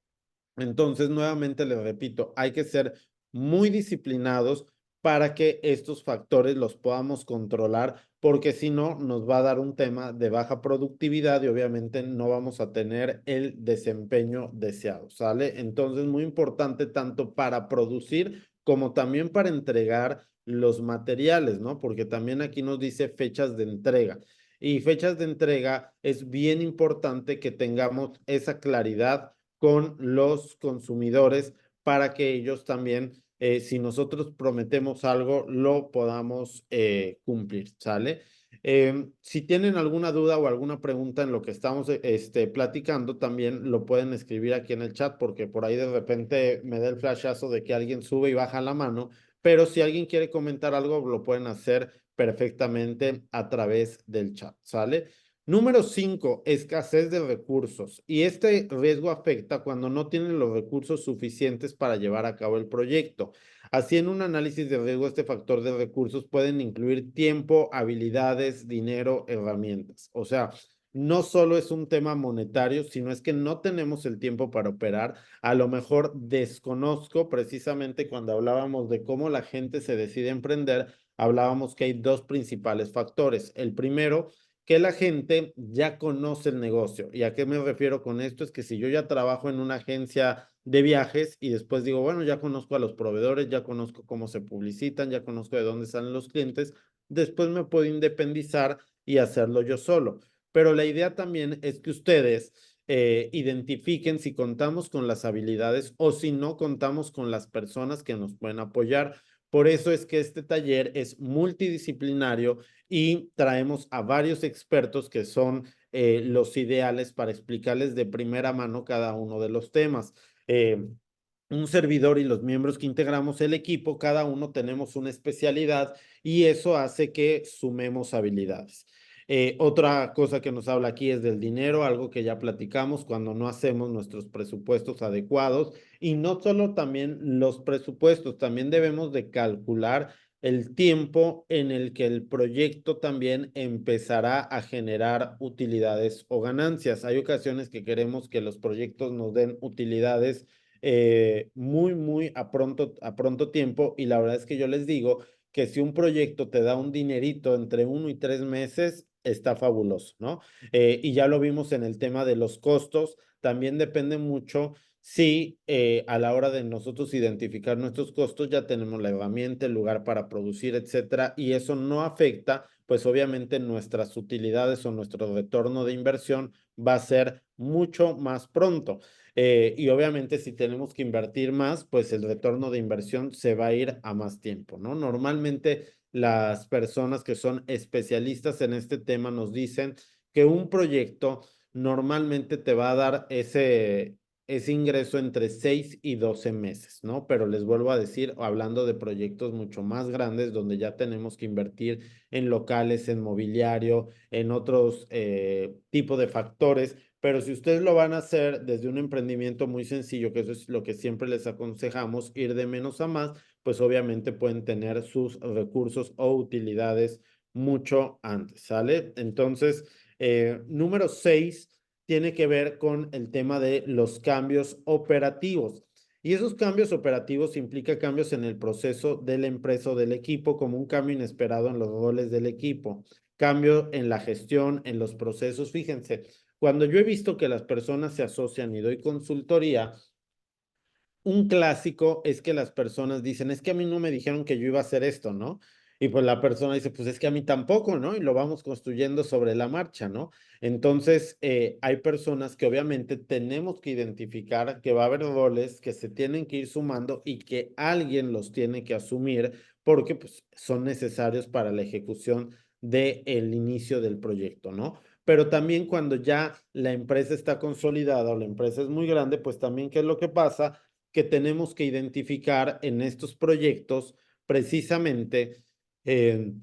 Entonces, nuevamente les repito, hay que ser muy disciplinados para que estos factores los podamos controlar, porque si no, nos va a dar un tema de baja productividad y obviamente no vamos a tener el desempeño deseado, ¿sale? Entonces, muy importante tanto para producir como también para entregar los materiales, ¿no? Porque también aquí nos dice fechas de entrega. Y fechas de entrega es bien importante que tengamos esa claridad con los consumidores para que ellos también, si nosotros prometemos algo, lo podamos cumplir, ¿sale? Si tienen alguna duda o alguna pregunta en lo que estamos platicando, también lo pueden escribir aquí en el chat, porque por ahí de repente me da el flashazo de que alguien sube y baja la mano, pero si alguien quiere comentar algo, lo pueden hacer perfectamente a través del chat, ¿sale? Número 5, escasez de recursos. Y este riesgo afecta cuando no tienen los recursos suficientes para llevar a cabo el proyecto. Así, en un análisis de riesgo, este factor de recursos pueden incluir tiempo, habilidades, dinero, herramientas. O sea, no solo es un tema monetario, sino es que no tenemos el tiempo para operar. A lo mejor desconozco, precisamente cuando hablábamos de cómo la gente se decide emprender, hablábamos que hay dos principales factores. El primero, que la gente ya conoce el negocio. ¿Y a qué me refiero con esto? Es que si yo ya trabajo en una agencia de viajes y después digo, bueno, ya conozco a los proveedores, ya conozco cómo se publicitan, ya conozco de dónde salen los clientes, después me puedo independizar y hacerlo yo solo. Pero la idea también es que ustedes identifiquen si contamos con las habilidades o si no contamos con las personas que nos pueden apoyar. Por eso es que este taller es multidisciplinario y traemos a varios expertos que son los ideales para explicarles de primera mano cada uno de los temas. Un servidor y los miembros que integramos el equipo, cada uno tenemos una especialidad y eso hace que sumemos habilidades. Otra cosa que nos habla aquí es del dinero, algo que ya platicamos cuando no hacemos nuestros presupuestos adecuados y no solo también los presupuestos, también debemos de calcular el tiempo en el que el proyecto también empezará a generar utilidades o ganancias. Hay ocasiones que queremos que los proyectos nos den utilidades muy a pronto tiempo y la verdad es que yo les digo que si un proyecto te da un dinerito entre 1 y 3 meses, está fabuloso, ¿no? Y ya lo vimos en el tema de los costos, también depende mucho si a la hora de nosotros identificar nuestros costos ya tenemos la herramienta, el lugar para producir, etcétera, y eso no afecta, pues obviamente nuestras utilidades o nuestro retorno de inversión va a ser mucho más pronto. Y obviamente si tenemos que invertir más, pues el retorno de inversión se va a ir a más tiempo, ¿no? Normalmente las personas que son especialistas en este tema nos dicen que un proyecto normalmente te va a dar ese ingreso entre 6 y 12 meses, ¿no? Pero les vuelvo a decir, hablando de proyectos mucho más grandes, donde ya tenemos que invertir en locales, en mobiliario, en otros tipos de factores, pero si ustedes lo van a hacer desde un emprendimiento muy sencillo, que eso es lo que siempre les aconsejamos, ir de menos a más, pues obviamente pueden tener sus recursos o utilidades mucho antes, ¿sale? Entonces, número 6 tiene que ver con el tema de los cambios operativos. Y esos cambios operativos implican cambios en el proceso de la empresa o del equipo, como un cambio inesperado en los roles del equipo, cambio en la gestión, en los procesos. Fíjense, cuando yo he visto que las personas se asocian y doy consultoría, un clásico es que las personas dicen, es que a mí no me dijeron que yo iba a hacer esto, ¿no? Y pues la persona dice, pues es que a mí tampoco, ¿no? Y lo vamos construyendo sobre la marcha, ¿no? Entonces, hay personas que obviamente tenemos que identificar que va a haber roles que se tienen que ir sumando y que alguien los tiene que asumir porque pues, son necesarios para la ejecución del inicio del proyecto, ¿no? Pero también cuando ya la empresa está consolidada o la empresa es muy grande, pues también, ¿qué es lo que pasa? Que tenemos que identificar en estos proyectos precisamente eh,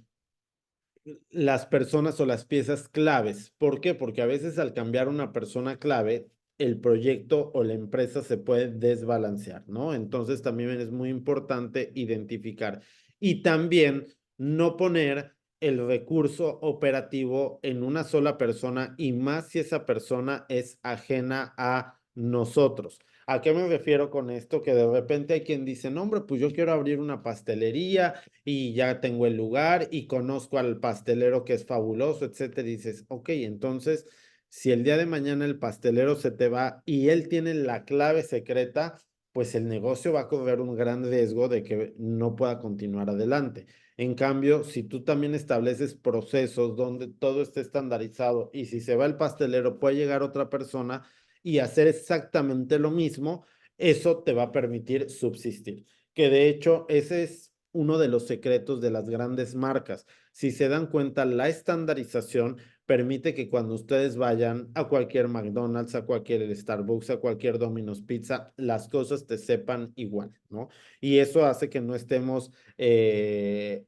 las personas o las piezas claves. ¿Por qué? Porque a veces al cambiar una persona clave, el proyecto o la empresa se puede desbalancear, ¿no? Entonces también es muy importante identificar y también no poner el recurso operativo en una sola persona y más si esa persona es ajena a nosotros. ¿A qué me refiero con esto? Que de repente hay quien dice, no, hombre, pues yo quiero abrir una pastelería y ya tengo el lugar y conozco al pastelero que es fabuloso, etcétera. Y dices, ok, entonces, si el día de mañana el pastelero se te va y él tiene la clave secreta, pues el negocio va a correr un gran riesgo de que no pueda continuar adelante. En cambio, si tú también estableces procesos donde todo esté estandarizado y si se va el pastelero, puede llegar otra persona y hacer exactamente lo mismo, eso te va a permitir subsistir. Que de hecho, ese es uno de los secretos de las grandes marcas. Si se dan cuenta, la estandarización permite que cuando ustedes vayan a cualquier McDonald's, a cualquier Starbucks, a cualquier Domino's Pizza, las cosas te sepan igual, ¿no? Y eso hace que no estemos en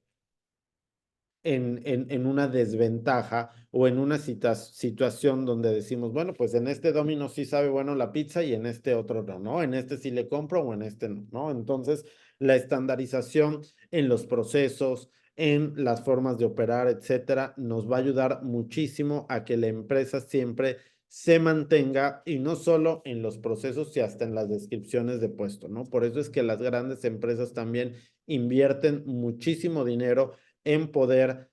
una desventaja o en una situación donde decimos, bueno, pues en este Domino sí sabe bueno la pizza y en este otro no, ¿no? En este sí le compro o en este no, ¿no? Entonces, la estandarización en los procesos, en las formas de operar, etcétera, nos va a ayudar muchísimo a que la empresa siempre se mantenga y no solo en los procesos y hasta en las descripciones de puesto, ¿no? Por eso es que las grandes empresas también invierten muchísimo dinero en poder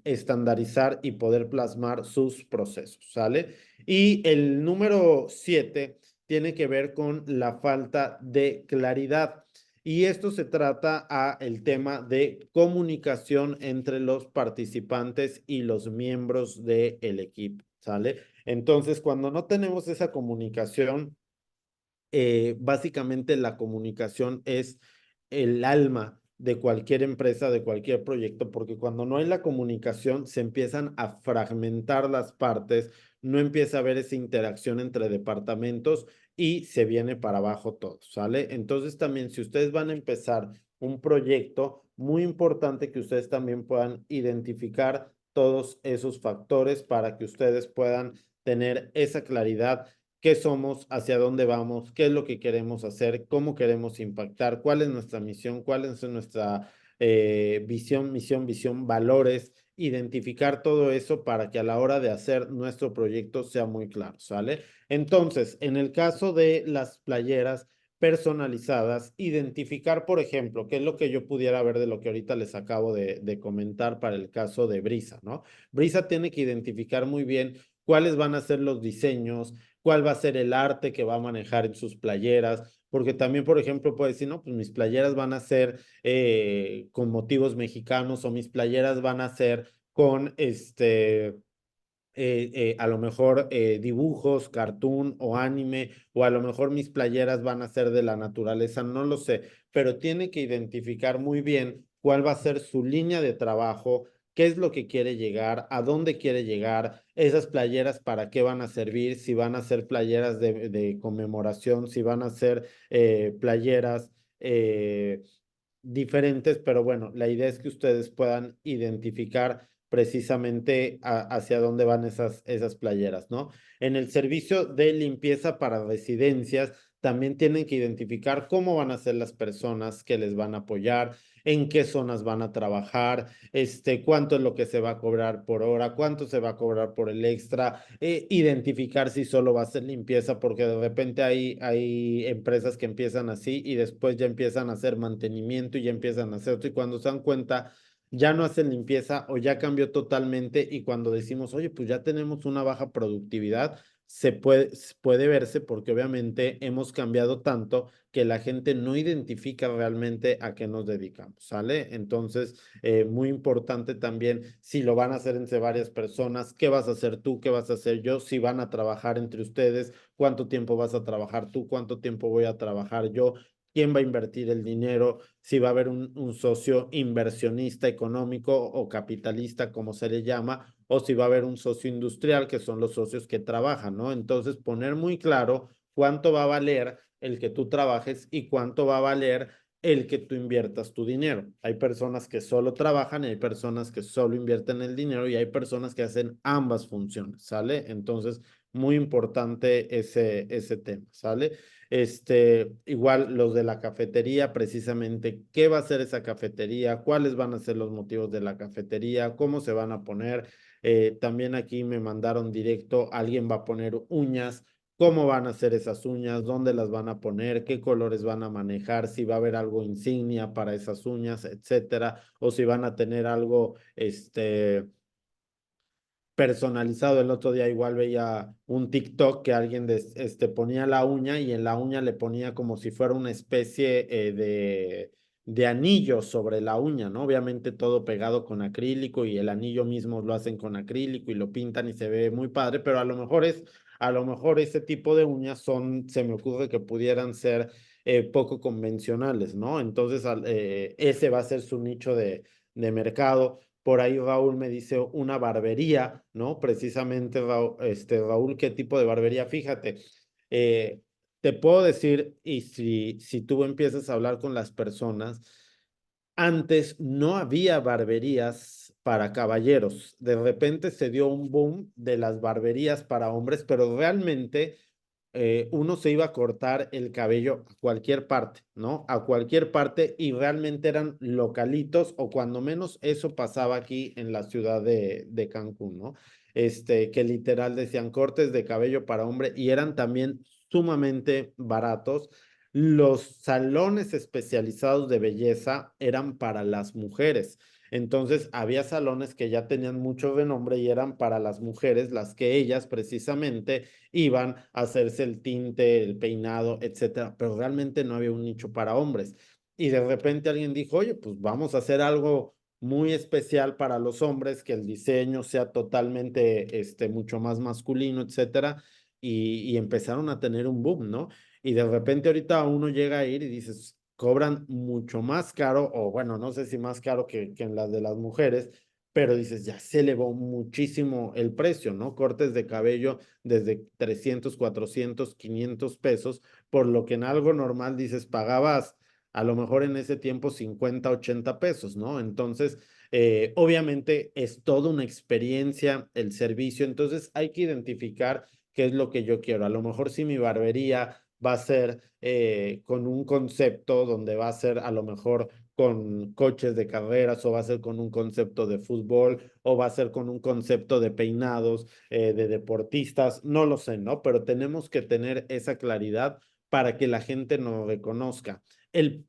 estandarizar y poder plasmar sus procesos, ¿sale? Y el número 7 tiene que ver con la falta de claridad. Y esto se trata a el tema de comunicación entre los participantes y los miembros del equipo, ¿sale? Entonces, cuando no tenemos esa comunicación, básicamente la comunicación es el alma de cualquier empresa, de cualquier proyecto, porque cuando no hay la comunicación se empiezan a fragmentar las partes, no empieza a haber esa interacción entre departamentos y se viene para abajo todo, ¿sale? Entonces también si ustedes van a empezar un proyecto, muy importante que ustedes también puedan identificar todos esos factores para que ustedes puedan tener esa claridad qué somos, hacia dónde vamos, qué es lo que queremos hacer, cómo queremos impactar, cuál es nuestra misión, cuál es nuestra visión, valores, identificar todo eso para que a la hora de hacer nuestro proyecto sea muy claro, ¿sale? Entonces, en el caso de las playeras personalizadas, identificar, por ejemplo, qué es lo que yo pudiera ver de lo que ahorita les acabo de comentar para el caso de Brisa, ¿no? Brisa tiene que identificar muy bien cuáles van a ser los diseños, cuál va a ser el arte que va a manejar en sus playeras, porque también, por ejemplo, puede decir, no, pues mis playeras van a ser con motivos mexicanos o mis playeras van a ser con a lo mejor dibujos, cartoon o anime, o a lo mejor mis playeras van a ser de la naturaleza, no lo sé, pero tiene que identificar muy bien cuál va a ser su línea de trabajo, qué es lo que quiere llegar, a dónde quiere llegar, esas playeras para qué van a servir, si van a ser playeras de conmemoración, si van a ser playeras diferentes, pero bueno, la idea es que ustedes puedan identificar precisamente hacia dónde van esas playeras, ¿no? En el servicio de limpieza para residencias, también tienen que identificar cómo van a ser las personas que les van a apoyar, en qué zonas van a trabajar, cuánto es lo que se va a cobrar por hora, cuánto se va a cobrar por el extra, identificar si solo va a ser limpieza, porque de repente hay empresas que empiezan así y después ya empiezan a hacer mantenimiento y ya empiezan a hacer otro, y cuando se dan cuenta, ya no hacen limpieza o ya cambió totalmente y cuando decimos, oye, pues ya tenemos una baja productividad, puede verse porque obviamente hemos cambiado tanto que la gente no identifica realmente a qué nos dedicamos, ¿sale? Entonces, muy importante también si lo van a hacer entre varias personas, qué vas a hacer tú, qué vas a hacer yo, si van a trabajar entre ustedes, cuánto tiempo vas a trabajar tú, cuánto tiempo voy a trabajar yo, quién va a invertir el dinero, si va a haber un socio inversionista económico o capitalista, como se le llama, o si va a haber un socio industrial, que son los socios que trabajan, ¿no? Entonces, poner muy claro cuánto va a valer el que tú trabajes y cuánto va a valer el que tú inviertas tu dinero. Hay personas que solo trabajan y hay personas que solo invierten el dinero y hay personas que hacen ambas funciones, ¿sale? Entonces, muy importante ese tema, ¿sale? Igual los de la cafetería, precisamente, ¿qué va a ser esa cafetería? ¿Cuáles van a ser los motivos de la cafetería? ¿Cómo se van a poner? También aquí me mandaron directo, alguien va a poner uñas. ¿Cómo van a ser esas uñas? ¿Dónde las van a poner? ¿Qué colores van a manejar? Si va a haber algo insignia para esas uñas, etcétera. O si van a tener algo, personalizado. El otro día igual veía un TikTok que alguien ponía la uña y en la uña le ponía como si fuera una especie de anillo sobre la uña, ¿no? Obviamente todo pegado con acrílico y el anillo mismo lo hacen con acrílico y lo pintan y se ve muy padre, pero a lo mejor ese tipo de uñas se me ocurre que pudieran ser poco convencionales, ¿no? Entonces ese va a ser su nicho de mercado. Por ahí Raúl me dice una barbería, ¿no? Precisamente, Raúl, ¿qué tipo de barbería? Fíjate, eh, te puedo decir, y si tú empiezas a hablar con las personas, antes no había barberías para caballeros. De repente se dio un boom de las barberías para hombres, pero realmente uno se iba a cortar el cabello a cualquier parte, ¿no? A cualquier parte y realmente eran localitos o cuando menos eso pasaba aquí en la ciudad de Cancún, ¿no? Que literal decían cortes de cabello para hombre y eran también sumamente baratos. Los salones especializados de belleza eran para las mujeres. Entonces, había salones que ya tenían mucho renombre y eran para las mujeres, las que ellas precisamente iban a hacerse el tinte, el peinado, etcétera, pero realmente no había un nicho para hombres. Y de repente alguien dijo, oye, pues vamos a hacer algo muy especial para los hombres, que el diseño sea totalmente, mucho más masculino, etcétera, y empezaron a tener un boom, ¿no? Y de repente ahorita uno llega a ir y dices, cobran mucho más caro, o bueno, no sé si más caro que en las de las mujeres, pero dices, ya se elevó muchísimo el precio, ¿no? Cortes de cabello desde 300, 400, 500 pesos, por lo que en algo normal dices, pagabas a lo mejor en ese tiempo 50, 80 pesos, ¿no? Entonces, obviamente es toda una experiencia el servicio, entonces hay que identificar qué es lo que yo quiero. A lo mejor si mi barbería va a ser con un concepto donde va a ser a lo mejor con coches de carreras o va a ser con un concepto de fútbol o va a ser con un concepto de peinados, de deportistas, no lo sé, ¿no? Pero tenemos que tener esa claridad para que la gente nos reconozca. El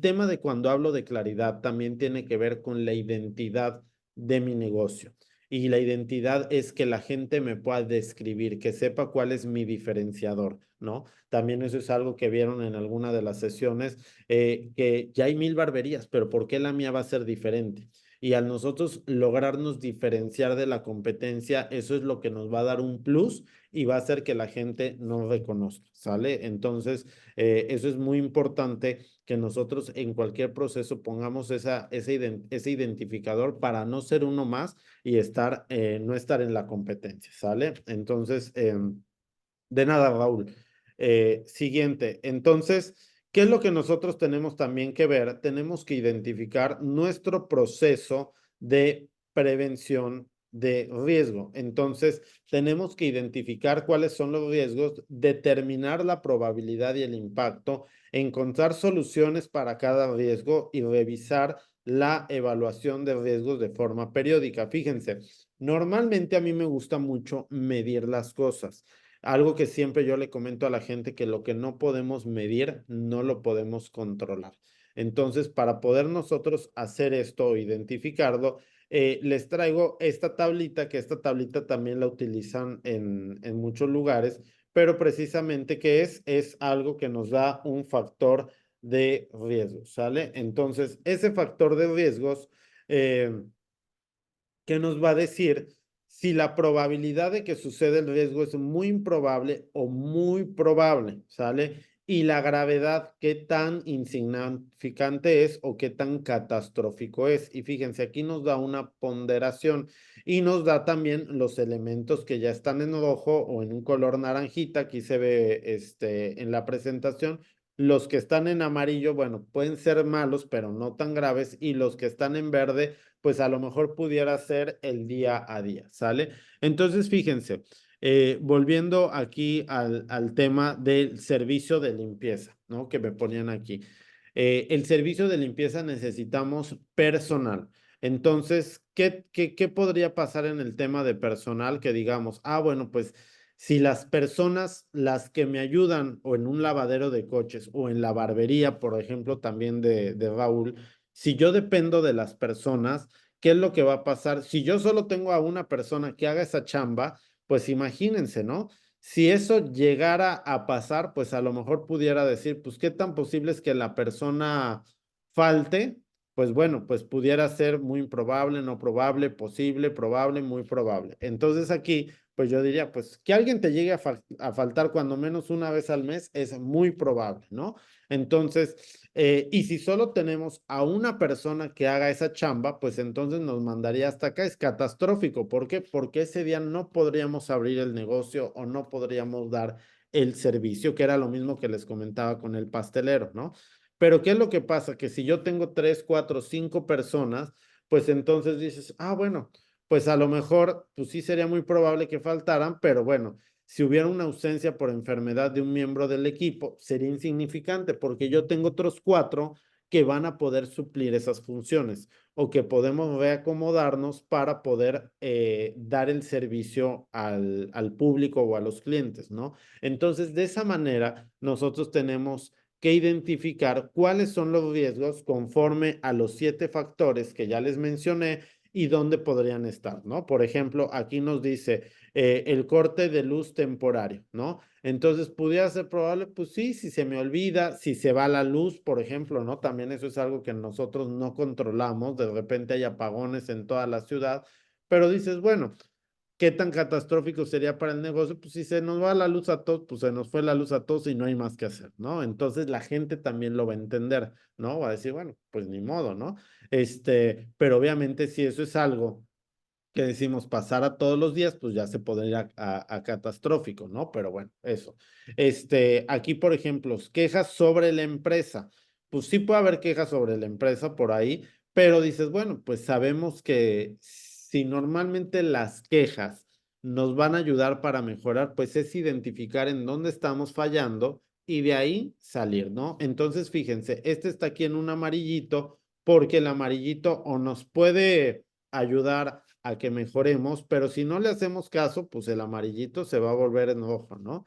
tema de cuando hablo de claridad también tiene que ver con la identidad de mi negocio. Y la identidad es que la gente me pueda describir, que sepa cuál es mi diferenciador, ¿no? También eso es algo que vieron en alguna de las sesiones, que ya hay 1000 barberías, pero ¿por qué la mía va a ser diferente? Y al nosotros lograrnos diferenciar de la competencia, eso es lo que nos va a dar un plus y va a hacer que la gente nos reconozca, ¿sale? Entonces, eso es muy importante que nosotros en cualquier proceso pongamos ese identificador para no ser uno más y no estar en la competencia, ¿sale? Entonces, de nada, Raúl. Siguiente. Entonces, ¿qué es lo que nosotros tenemos también que ver? Tenemos que identificar nuestro proceso de prevención de riesgo. Entonces, tenemos que identificar cuáles son los riesgos, determinar la probabilidad y el impacto, encontrar soluciones para cada riesgo y revisar la evaluación de riesgos de forma periódica. Fíjense, normalmente a mí me gusta mucho medir las cosas. Algo que siempre yo le comento a la gente, que lo que no podemos medir, no lo podemos controlar. Entonces, para poder nosotros hacer esto o identificarlo, les traigo esta tablita, que esta tablita también la utilizan en muchos lugares, pero precisamente ¿qué es? Es algo que nos da un factor de riesgo, ¿sale? Entonces, ese factor de riesgos, ¿qué nos va a decir si la probabilidad de que suceda el riesgo es muy improbable o muy probable, ¿sale? Y la gravedad, qué tan insignificante es o qué tan catastrófico es. Y fíjense, aquí nos da una ponderación y nos da también los elementos que ya están en rojo o en un color naranjita. Aquí se ve en la presentación. Los que están en amarillo, bueno, pueden ser malos, pero no tan graves. Y los que están en verde, pues a lo mejor pudiera ser el día a día, ¿sale? Entonces, fíjense, volviendo aquí al tema del servicio de limpieza, ¿no? Que me ponían aquí. El servicio de limpieza necesitamos personal. Entonces, ¿qué podría pasar en el tema de personal? Que digamos, bueno, pues si las personas, las que me ayudan o en un lavadero de coches o en la barbería, por ejemplo, también de Raúl, si yo dependo de las personas, ¿qué es lo que va a pasar? Si yo solo tengo a una persona que haga esa chamba, pues imagínense, ¿no? Si eso llegara a pasar, pues a lo mejor pudiera decir, pues qué tan posible es que la persona falte, pues bueno, pues pudiera ser muy improbable, no probable, posible, probable, muy probable. Entonces aquí, pues yo diría, pues que alguien te llegue a faltar cuando menos una vez al mes es muy probable, ¿no? Entonces, y si solo tenemos a una persona que haga esa chamba, pues entonces nos mandaría hasta acá. Es catastrófico. ¿Por qué? Porque ese día no podríamos abrir el negocio o no podríamos dar el servicio, que era lo mismo que les comentaba con el pastelero, ¿no? Pero ¿qué es lo que pasa? Que si yo tengo 3, 4, 5 personas, pues entonces dices, bueno, pues a lo mejor, pues sí sería muy probable que faltaran, pero bueno, si hubiera una ausencia por enfermedad de un miembro del equipo, sería insignificante porque yo tengo otros 4 que van a poder suplir esas funciones o que podemos reacomodarnos para poder dar el servicio al público o a los clientes, ¿no? Entonces, de esa manera, nosotros tenemos que identificar cuáles son los riesgos conforme a los 7 factores que ya les mencioné y dónde podrían estar, ¿no? Por ejemplo, aquí nos dice el corte de luz temporario, ¿no? Entonces, ¿pudiera ser probable? Pues sí, si se me olvida, si se va la luz, por ejemplo, ¿no? También eso es algo que nosotros no controlamos, de repente hay apagones en toda la ciudad, pero dices, bueno, ¿qué tan catastrófico sería para el negocio? Pues si se nos va la luz a todos, pues se nos fue la luz a todos y no hay más que hacer, ¿no? Entonces la gente también lo va a entender, ¿no? Va a decir, bueno, pues ni modo, ¿no? Pero obviamente si eso es algo que decimos pasar a todos los días, pues ya se podría ir a catastrófico, ¿no? Pero bueno, eso. Aquí, por ejemplo, quejas sobre la empresa. Pues sí puede haber quejas sobre la empresa por ahí, pero dices, bueno, pues sabemos que si normalmente las quejas nos van a ayudar para mejorar, pues es identificar en dónde estamos fallando y de ahí salir, ¿no? Entonces, fíjense, este está aquí en un amarillito porque el amarillito o nos puede ayudar a que mejoremos, pero si no le hacemos caso, pues el amarillito se va a volver en rojo, ¿no?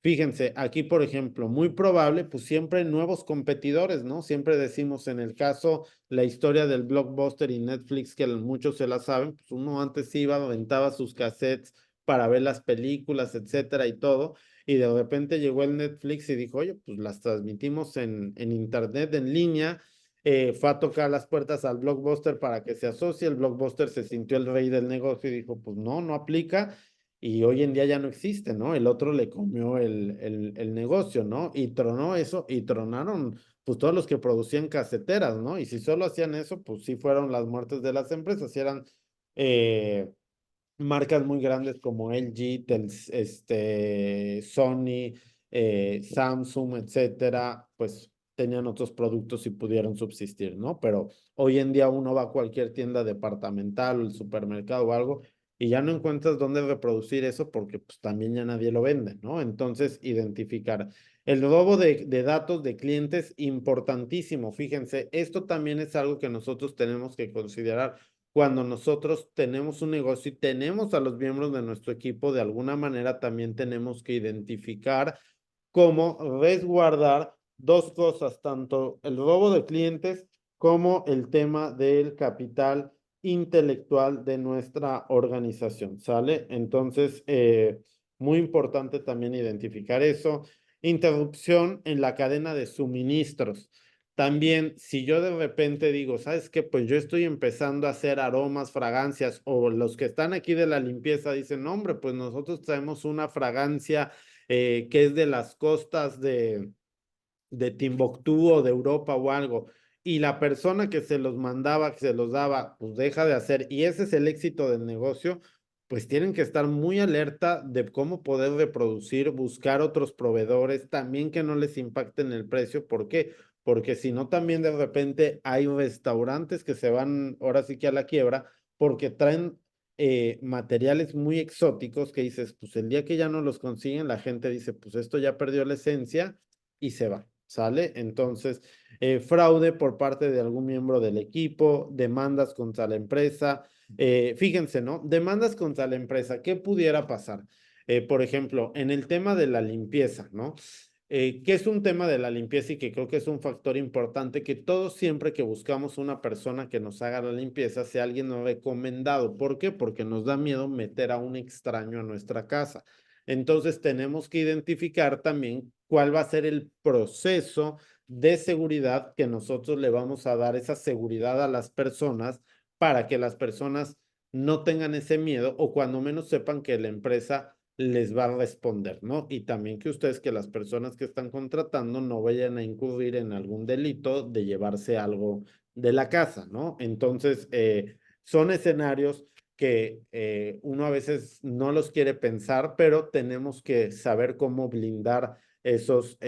Fíjense, aquí, por ejemplo, muy probable, pues siempre nuevos competidores, ¿no? Siempre decimos en el caso, la historia del Blockbuster y Netflix, que muchos se la saben, pues uno antes iba, aventaba sus cassettes para ver las películas, etcétera, y todo, y de repente llegó el Netflix y dijo, oye, pues las transmitimos en internet, en línea, fue a tocar las puertas al Blockbuster para que se asocie. El Blockbuster se sintió el rey del negocio y dijo, pues no, no aplica. Y hoy en día ya no existe, ¿no? El otro le comió el negocio, ¿no? Y tronó eso y tronaron, pues todos los que producían caseteras, ¿no? Y si solo hacían eso, pues sí fueron las muertes de las empresas, si eran marcas muy grandes como LG, Sony, Samsung, etcétera, pues tenían otros productos y pudieron subsistir, ¿no? Pero hoy en día uno va a cualquier tienda departamental o el supermercado o algo y ya no encuentras dónde reproducir eso porque pues también ya nadie lo vende, ¿no? Entonces, identificar. El robo de datos de clientes, importantísimo. Fíjense, esto también es algo que nosotros tenemos que considerar cuando nosotros tenemos un negocio y tenemos a los miembros de nuestro equipo, de alguna manera también tenemos que identificar cómo resguardar dos cosas, tanto el robo de clientes como el tema del capital intelectual de nuestra organización, ¿sale? Entonces, muy importante también identificar eso. Interrupción en la cadena de suministros. También, si yo de repente digo, ¿sabes qué? Pues yo estoy empezando a hacer aromas, fragancias, o los que están aquí de la limpieza dicen, no, hombre, pues nosotros traemos una fragancia que es de las costas de Timbuktu o de Europa o algo, y la persona que se los mandaba, que se los daba, pues deja de hacer, y ese es el éxito del negocio, pues tienen que estar muy alerta de cómo poder reproducir, buscar otros proveedores, también que no les impacten el precio. ¿Por qué? Porque si no, también de repente hay restaurantes que se van ahora sí que a la quiebra porque traen materiales muy exóticos que dices, pues el día que ya no los consiguen, la gente dice, pues esto ya perdió la esencia y se va, ¿sale? Entonces, fraude por parte de algún miembro del equipo, demandas contra la empresa. Fíjense, ¿no? Demandas contra la empresa, ¿qué pudiera pasar? Por ejemplo, en el tema de la limpieza, ¿no? ¿Qué es un tema de la limpieza y que creo que es un factor importante que todos siempre que buscamos una persona que nos haga la limpieza sea alguien no recomendado? ¿Por qué? Porque nos da miedo meter a un extraño a nuestra casa. Entonces tenemos que identificar también cuál va a ser el proceso de seguridad que nosotros le vamos a dar esa seguridad a las personas para que las personas no tengan ese miedo o cuando menos sepan que la empresa les va a responder, ¿no? Y también que ustedes, que las personas que están contratando no vayan a incurrir en algún delito de llevarse algo de la casa, ¿no? Entonces, son escenarios que uno a veces no los quiere pensar, pero tenemos que saber cómo blindar esos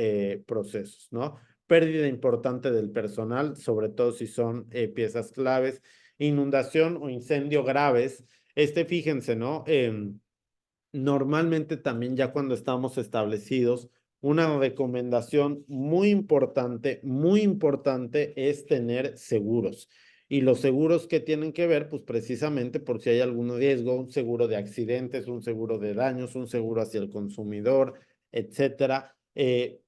procesos, ¿no? Pérdida importante del personal, sobre todo si son piezas claves, inundación o incendio graves. Fíjense, ¿no? Normalmente también ya cuando estamos establecidos, una recomendación muy importante es tener seguros. Y los seguros que tienen que ver, pues precisamente por si hay algún riesgo, un seguro de accidentes, un seguro de daños, un seguro hacia el consumidor, etcétera,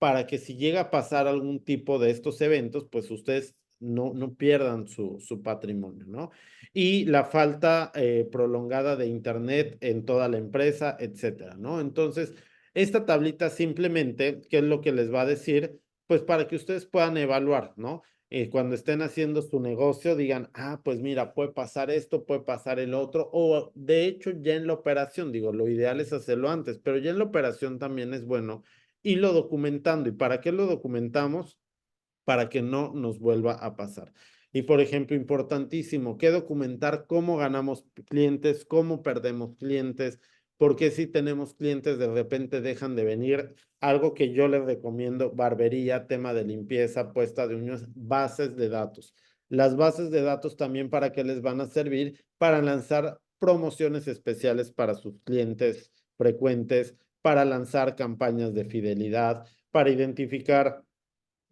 para que si llega a pasar algún tipo de estos eventos, pues ustedes no pierdan su patrimonio, ¿no? Y la falta prolongada de internet en toda la empresa, etcétera, ¿no? Entonces, esta tablita simplemente, ¿qué es lo que les va a decir? Pues para que ustedes puedan evaluar, ¿no? Cuando estén haciendo su negocio, digan, ah, pues mira, puede pasar esto, puede pasar el otro, o de hecho ya en la operación, digo, lo ideal es hacerlo antes, pero ya en la operación también es bueno irlo documentando. ¿Y para qué lo documentamos? Para que no nos vuelva a pasar. Y por ejemplo, importantísimo, que documentar cómo ganamos clientes, cómo perdemos clientes, porque si tenemos clientes de repente dejan de venir. Algo que yo les recomiendo, barbería, tema de limpieza, puesta de uñas, bases de datos. Las bases de datos también para qué les van a servir para lanzar promociones especiales para sus clientes frecuentes, para lanzar campañas de fidelidad, para identificar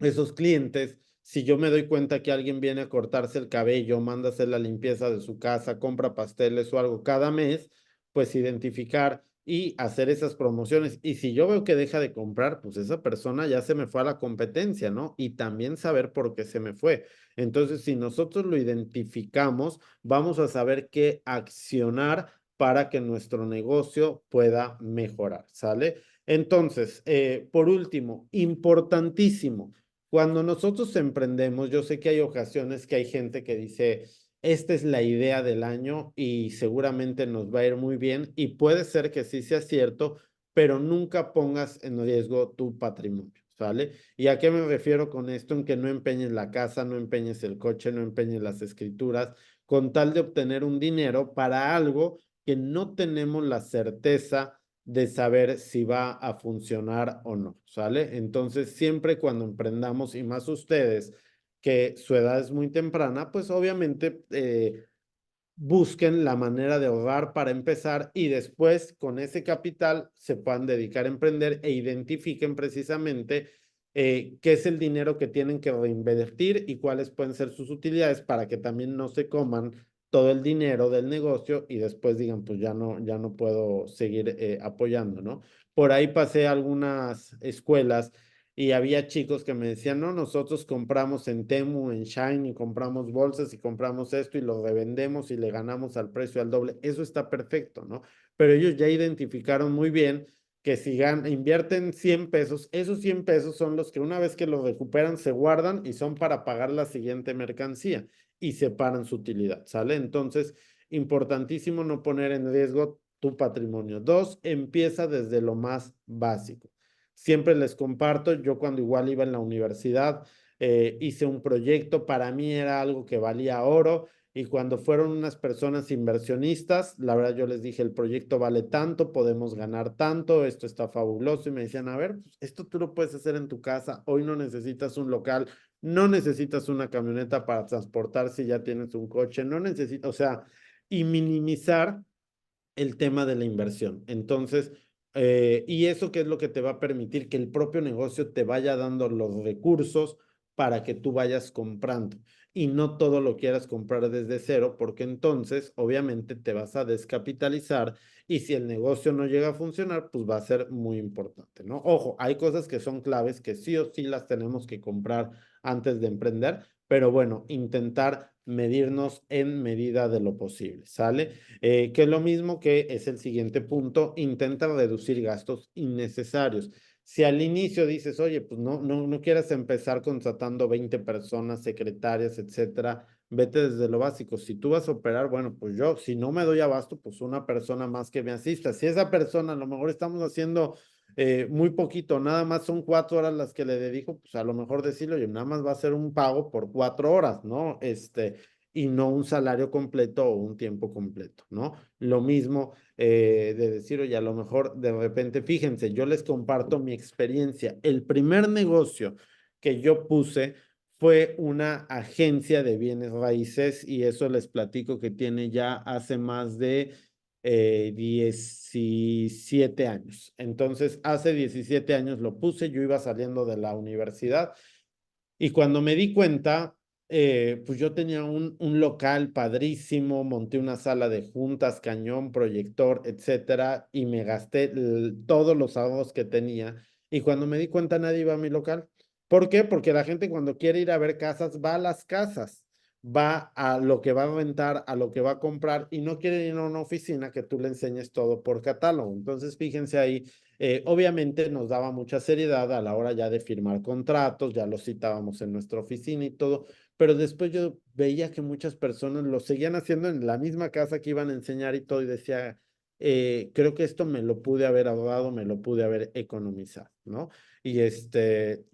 esos clientes. Si yo me doy cuenta que alguien viene a cortarse el cabello, manda a hacer la limpieza de su casa, compra pasteles o algo cada mes, pues identificar y hacer esas promociones. Y si yo veo que deja de comprar, pues esa persona ya se me fue a la competencia, ¿no? Y también saber por qué se me fue. Entonces, si nosotros lo identificamos, vamos a saber qué accionar para que nuestro negocio pueda mejorar, ¿sale? Entonces, por último, importantísimo, cuando nosotros emprendemos, yo sé que hay ocasiones que hay gente que dice, esta es la idea del año y seguramente nos va a ir muy bien y puede ser que sí sea cierto, pero nunca pongas en riesgo tu patrimonio, ¿sale? ¿Y a qué me refiero con esto? En que no empeñes la casa, no empeñes el coche, no empeñes las escrituras, con tal de obtener un dinero para algo que no tenemos la certeza de saber si va a funcionar o no, ¿sale? Entonces, siempre cuando emprendamos, y más ustedes, que su edad es muy temprana, pues obviamente busquen la manera de ahorrar para empezar y después con ese capital se puedan dedicar a emprender e identifiquen precisamente qué es el dinero que tienen que reinvertir y cuáles pueden ser sus utilidades para que también no se coman todo el dinero del negocio y después digan, pues ya no puedo seguir apoyando, ¿no? Por ahí pasé algunas escuelas y había chicos que me decían, no, nosotros compramos en Temu, en Shine, y compramos bolsas y compramos esto y lo revendemos y le ganamos al precio al doble. Eso está perfecto, ¿no? Pero ellos ya identificaron muy bien que si invierten 100 pesos, esos 100 pesos son los que una vez que los recuperan se guardan y son para pagar la siguiente mercancía y separan su utilidad, ¿sale? Entonces, importantísimo no poner en riesgo tu patrimonio. Dos, empieza desde lo más básico. Siempre les comparto, yo cuando igual iba en la universidad, hice un proyecto, para mí era algo que valía oro, y cuando fueron unas personas inversionistas, la verdad yo les dije, el proyecto vale tanto, podemos ganar tanto, esto está fabuloso, y me decían, a ver, pues, esto tú lo puedes hacer en tu casa, hoy no necesitas un local, no necesitas una camioneta para transportar si ya tienes un coche, no necesitas, o sea, y minimizar el tema de la inversión. Entonces, y eso qué es lo que te va a permitir que el propio negocio te vaya dando los recursos para que tú vayas comprando y no todo lo quieras comprar desde cero, porque entonces obviamente te vas a descapitalizar y si el negocio no llega a funcionar, pues va a ser muy importante, ¿no? Ojo, hay cosas que son claves que sí o sí las tenemos que comprar antes de emprender, pero bueno, intentar medirnos en medida de lo posible, ¿sale? Que es lo mismo que es el siguiente punto, intenta reducir gastos innecesarios. Si al inicio dices, oye, pues no quieras empezar contratando 20 personas, secretarias, etcétera, vete desde lo básico. Si tú vas a operar, bueno, pues yo, si no me doy abasto, pues una persona más que me asista. Si esa persona, a lo mejor estamos haciendo muy poquito, nada más son 4 horas las que le dedico, pues a lo mejor decirle, oye, nada más va a ser un pago por 4 horas, ¿no? Y no un salario completo o un tiempo completo, ¿no? Lo mismo de decir, oye, a lo mejor de repente, fíjense, yo les comparto mi experiencia. El primer negocio que yo puse fue una agencia de bienes raíces y eso les platico que tiene ya hace más de 17 años. Entonces, hace 17 años lo puse, yo iba saliendo de la universidad y cuando me di cuenta, pues yo tenía un local padrísimo, monté una sala de juntas, cañón, proyector, etcétera, y me gasté todos los ahorros que tenía. Y cuando me di cuenta, nadie iba a mi local. ¿Por qué? Porque la gente cuando quiere ir a ver casas, va a las casas, va a lo que va a rentar, a lo que va a comprar, y no quiere ir a una oficina que tú le enseñes todo por catálogo. Entonces, fíjense ahí obviamente nos daba mucha seriedad a la hora ya de firmar contratos, ya los citábamos en nuestra oficina y todo, pero después yo veía que muchas personas lo seguían haciendo en la misma casa que iban a enseñar y todo y decía, creo que esto me lo pude haber ahorrado, me lo pude haber economizado, ¿no? Y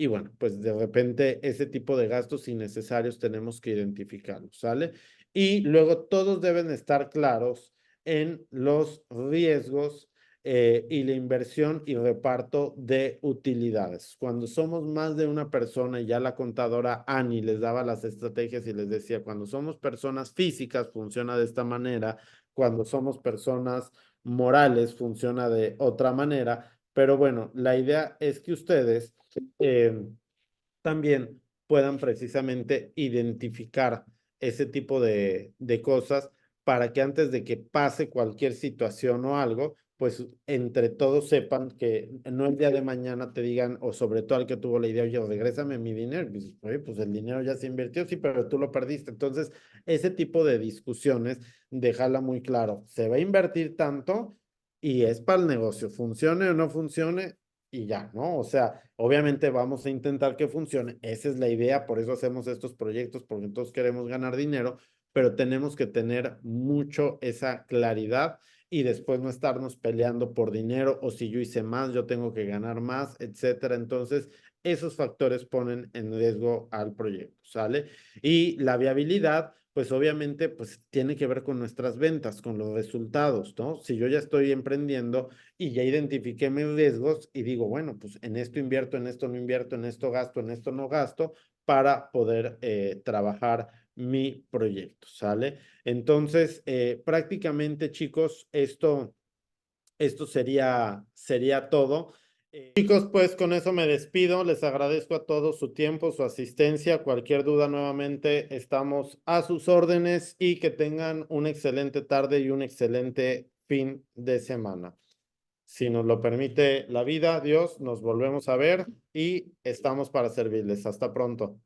bueno, pues de repente ese tipo de gastos innecesarios tenemos que identificarlos, ¿sale? Y luego todos deben estar claros en los riesgos y la inversión y reparto de utilidades. Cuando somos más de una persona, y ya la contadora Annie les daba las estrategias y les decía, cuando somos personas físicas funciona de esta manera, cuando somos personas morales funciona de otra manera, pero bueno, la idea es que ustedes también puedan precisamente identificar ese tipo de cosas para que antes de que pase cualquier situación o algo, pues entre todos sepan que no el día de mañana te digan, o sobre todo al que tuvo la idea, oye, regrésame mi dinero. Y dices, oye, pues el dinero ya se invirtió, sí, pero tú lo perdiste. Entonces, ese tipo de discusiones, déjala muy claro, se va a invertir tanto y es para el negocio, funcione o no funcione, y ya, ¿no? O sea, obviamente vamos a intentar que funcione, esa es la idea, por eso hacemos estos proyectos, porque todos queremos ganar dinero, pero tenemos que tener mucho esa claridad y después no estarnos peleando por dinero o si yo hice más, yo tengo que ganar más, etcétera. Entonces, esos factores ponen en riesgo al proyecto, ¿sale? Y la viabilidad, pues obviamente, pues tiene que ver con nuestras ventas, con los resultados, ¿no? Si yo ya estoy emprendiendo y ya identifiqué mis riesgos y digo, bueno, pues en esto invierto, en esto no invierto, en esto gasto, en esto no gasto, para poder trabajar mi proyecto, ¿sale? Entonces, prácticamente, chicos, esto sería todo. Chicos, pues con eso me despido. Les agradezco a todos su tiempo, su asistencia. Cualquier duda nuevamente estamos a sus órdenes y que tengan una excelente tarde y un excelente fin de semana. Si nos lo permite la vida, Dios, nos volvemos a ver y estamos para servirles. Hasta pronto.